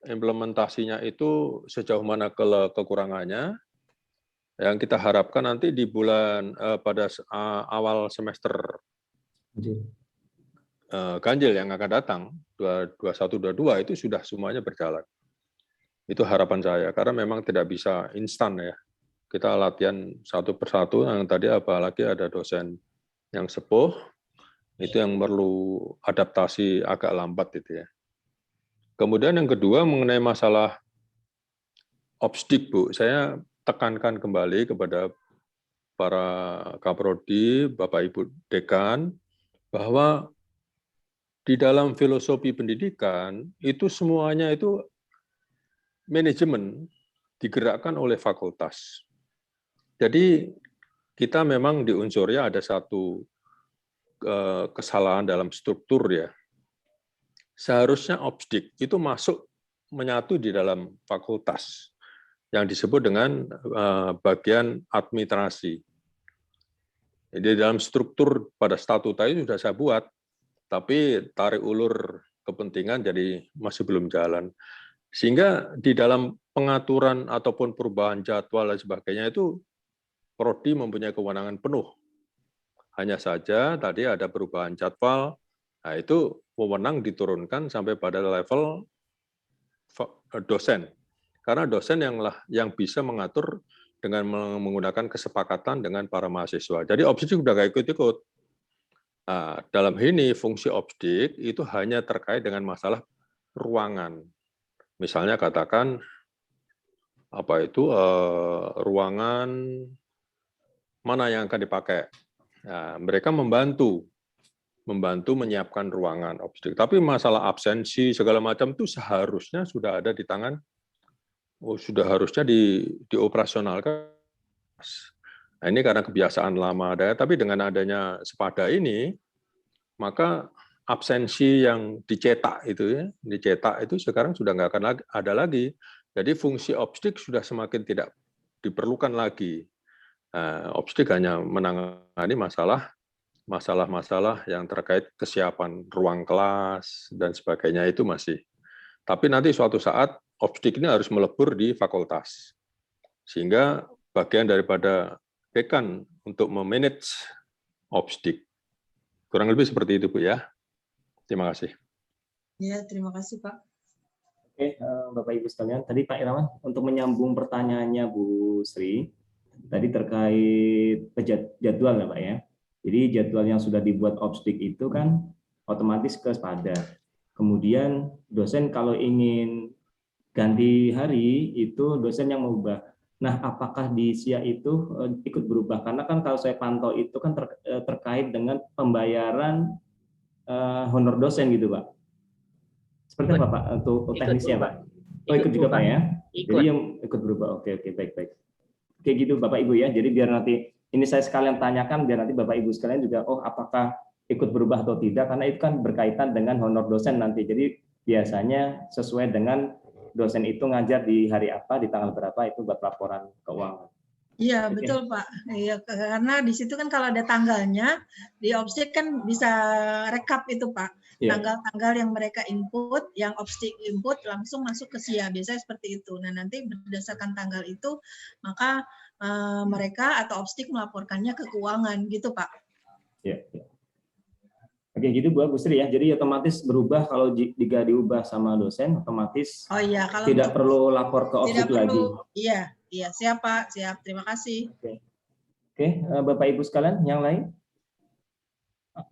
implementasinya itu sejauh mana kekurangannya. Yang kita harapkan nanti di bulan pada awal semester ganjil yang akan datang 21-22 itu sudah semuanya berjalan. Itu harapan saya karena memang tidak bisa instan ya. Kita latihan satu persatu, yang tadi apalagi ada dosen yang sepuh, itu yang perlu adaptasi agak lambat itu ya. Kemudian yang kedua mengenai masalah obsdik, Bu, saya tekankan kembali kepada para kaprodi, Bapak Ibu Dekan, bahwa di dalam filosofi pendidikan itu semuanya itu manajemen digerakkan oleh fakultas. Jadi kita memang di unsurnya ada satu kesalahan dalam struktur ya. Seharusnya obsdik itu masuk menyatu di dalam fakultas yang disebut dengan bagian administrasi. Jadi dalam struktur pada statuta itu sudah saya buat, tapi tarik ulur kepentingan jadi masih belum jalan. Sehingga di dalam pengaturan ataupun perubahan jadwal dan sebagainya itu Prodi mempunyai kewenangan penuh. Hanya saja tadi ada perubahan jadwal, nah itu wewenang diturunkan sampai pada level dosen. Karena dosen yang bisa mengatur dengan menggunakan kesepakatan dengan para mahasiswa. Jadi obsdik sudah nggak ikut-ikut. Nah, dalam ini fungsi obsdik itu hanya terkait dengan masalah ruangan. Misalnya katakan ruangan mana yang akan dipakai. Nah, mereka membantu menyiapkan ruangan obsdik. Tapi masalah absensi segala macam itu seharusnya sudah ada di tangan, sudah harusnya dioperasionalkan. Nah, ini karena kebiasaan lama ada, tapi dengan adanya Sepada ini, maka absensi yang dicetak itu sekarang sudah nggak akan ada lagi. Jadi fungsi obsdik sudah semakin tidak diperlukan lagi. Nah, obsdik hanya menangani masalah-masalah yang terkait kesiapan ruang kelas dan sebagainya itu masih. Tapi nanti suatu saat obsdik ini harus melebur di fakultas. Sehingga bagian daripada dekan untuk memanage obsdik. Kurang lebih seperti itu, Bu ya. Terima kasih. Ya, terima kasih, Pak. Oke, Bapak Ibu sekalian, tadi Pak Irawan untuk menyambung pertanyaannya Bu Sri, tadi terkait jadwal ya Pak ya. Jadi jadwal yang sudah dibuat obsdik itu kan otomatis ke Sepada. Kemudian dosen kalau ingin ganti hari itu dosen yang mengubah. Nah, apakah di SIA itu ikut berubah? Karena kan kalau saya pantau itu kan terkait dengan pembayaran honor dosen gitu Pak. Seperti apa Pak untuk teknisnya Pak? Oh ikut juga Pak ya? Jadi yang ikut berubah. Oke baik. Kayak gitu Bapak Ibu ya. Jadi biar nanti ini saya sekalian tanyakan biar nanti Bapak Ibu sekalian juga apakah ikut berubah atau tidak karena itu kan berkaitan dengan honor dosen nanti. Jadi biasanya sesuai dengan dosen itu ngajar di hari apa, di tanggal berapa itu buat laporan keuangan. Iya betul Pak. Iya karena di situ kan kalau ada tanggalnya di obsdik kan bisa rekap itu Pak. Tanggal-tanggal yang mereka input, yang obsdik input langsung masuk ke SIA. Biasanya seperti itu. Nah nanti berdasarkan tanggal itu maka mereka atau obsdik melaporkannya ke keuangan gitu Pak. Iya. Oke Oke, gitu Bu Sri ya. Jadi otomatis berubah kalau jika diubah sama dosen, otomatis Oh iya, kalau tidak perlu lapor ke tidak OFID lagi. perlu. Iya, iya, siap Pak, siap. Terima kasih. Oke, Bapak Ibu sekalian, yang lain?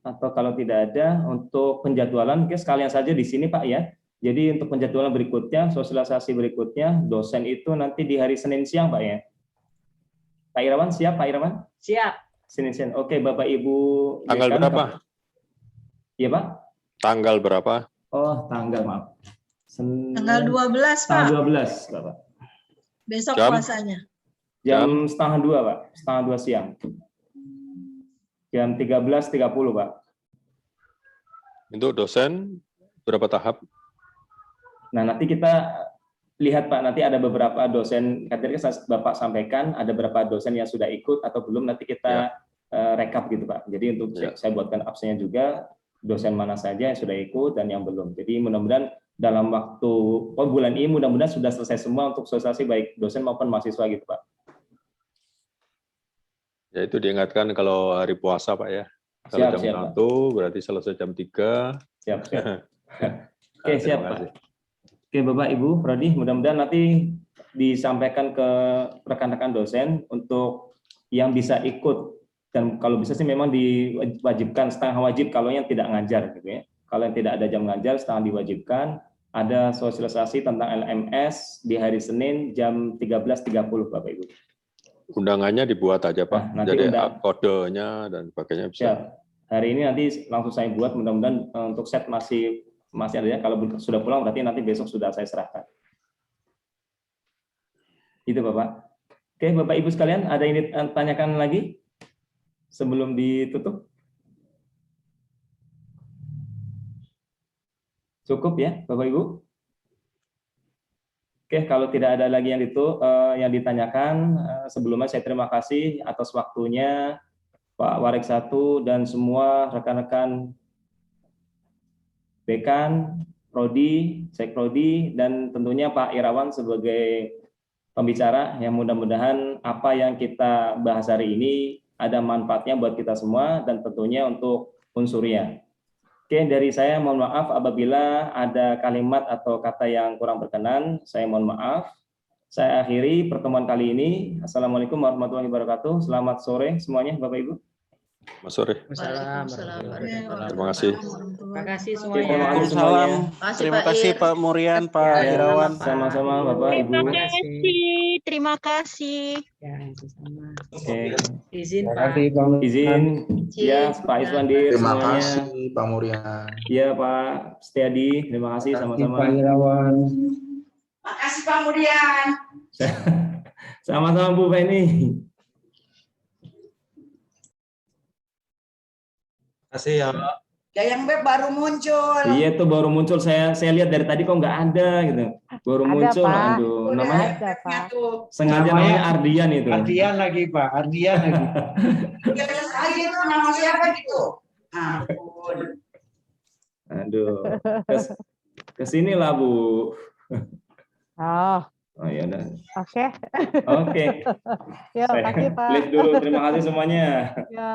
Atau kalau tidak ada, untuk penjadwalan, oke, sekalian saja di sini Pak ya. Jadi untuk penjadwalan berikutnya, sosialisasi berikutnya, dosen itu nanti di hari Senin siang Pak ya. Pak Irawan siap, Pak Irawan? Siap. Senin siang. Oke, Bapak Ibu. Tanggal berapa? Iya Pak? Tanggal berapa? Oh, tanggal maaf. Tanggal 12 Pak. Tanggal 12 Bapak. Besok Jam? puasanya. Jam setengah 2 Pak, setengah 2 siang. Jam 13.30 Pak. Untuk dosen berapa tahap? Nah, nanti kita lihat Pak, nanti ada beberapa dosen, tadi Bapak sampaikan, ada beberapa dosen yang sudah ikut atau belum, nanti kita rekap gitu Pak. Jadi untuk saya buatkan absennya juga, dosen mana saja yang sudah ikut dan yang belum. Jadi mudah-mudahan dalam waktu, bulan ini mudah-mudahan sudah selesai semua untuk sosialisasi baik dosen maupun mahasiswa gitu Pak. Ya itu diingatkan kalau hari puasa Pak ya. Kalau jam 1 berarti selesai jam 3. Siap. Oke, siap Pak. Oke Bapak Ibu, Prodi, mudah-mudahan nanti disampaikan ke rekan-rekan dosen untuk yang bisa ikut, dan kalau bisa sih memang diwajibkan setengah wajib kalau yang tidak ngajar gitu ya. Kalau yang tidak ada jam ngajar setengah diwajibkan. Ada sosialisasi tentang LMS di hari Senin jam 13.30 Bapak Ibu. Undangannya dibuat aja Pak. Nah, jadi kodenya dan sebagainya bisa. Siap. Hari ini nanti langsung saya buat, mudah-mudahan untuk set masih ada ya. Kalau sudah pulang berarti nanti besok sudah saya serahkan. Itu Bapak. Oke, Bapak Ibu sekalian, ada yang ditanyakan lagi sebelum ditutup? Cukup ya, Bapak Ibu? Oke, kalau tidak ada lagi yang ditanyakan, sebelumnya saya terima kasih atas waktunya Pak Warik 1 dan semua rekan-rekan dekan, prodi, sekprodi, dan tentunya Pak Irawan sebagai pembicara, yang mudah-mudahan apa yang kita bahas hari ini ada manfaatnya buat kita semua dan tentunya untuk Unsurya. Oke, dari saya mohon maaf apabila ada kalimat atau kata yang kurang berkenan, saya mohon maaf. Saya akhiri pertemuan kali ini. Assalamualaikum warahmatullahi wabarakatuh. Selamat sore semuanya Bapak Ibu. Selamat sore. Terima kasih. Terima kasih semuanya. Waalaikumsalam. Terima kasih Pak Murian, Pak Irawan. Sama-sama Bapak Ibu. Terima kasih. Ya, sama. Oke. Izin Pak. Izin. Ya, Pak Iswandir Terima semuanya. kasih Pak Murian. Ya, Pak Setiadi. Terima kasih sama-sama. Pak Irawan. Makasih Pak Murian. Sama-sama Bu Feni. Kasih ya. Yang web baru muncul. Iya tuh baru muncul, saya lihat dari tadi kok nggak ada gitu. Baru muncul, Pak. aduh. Namanya Ada, Pak. sengaja namanya Ardian itu. Ardian lagi Pak, Ardian lagi. Ya terus lagi itu nama siapa gitu? Ampun. Aduh. Kesinilah Bu. Oh. Oh ya udah. Oke. Oke. Ya, makasih Pak. Lihat dulu, terima kasih semuanya. Ya.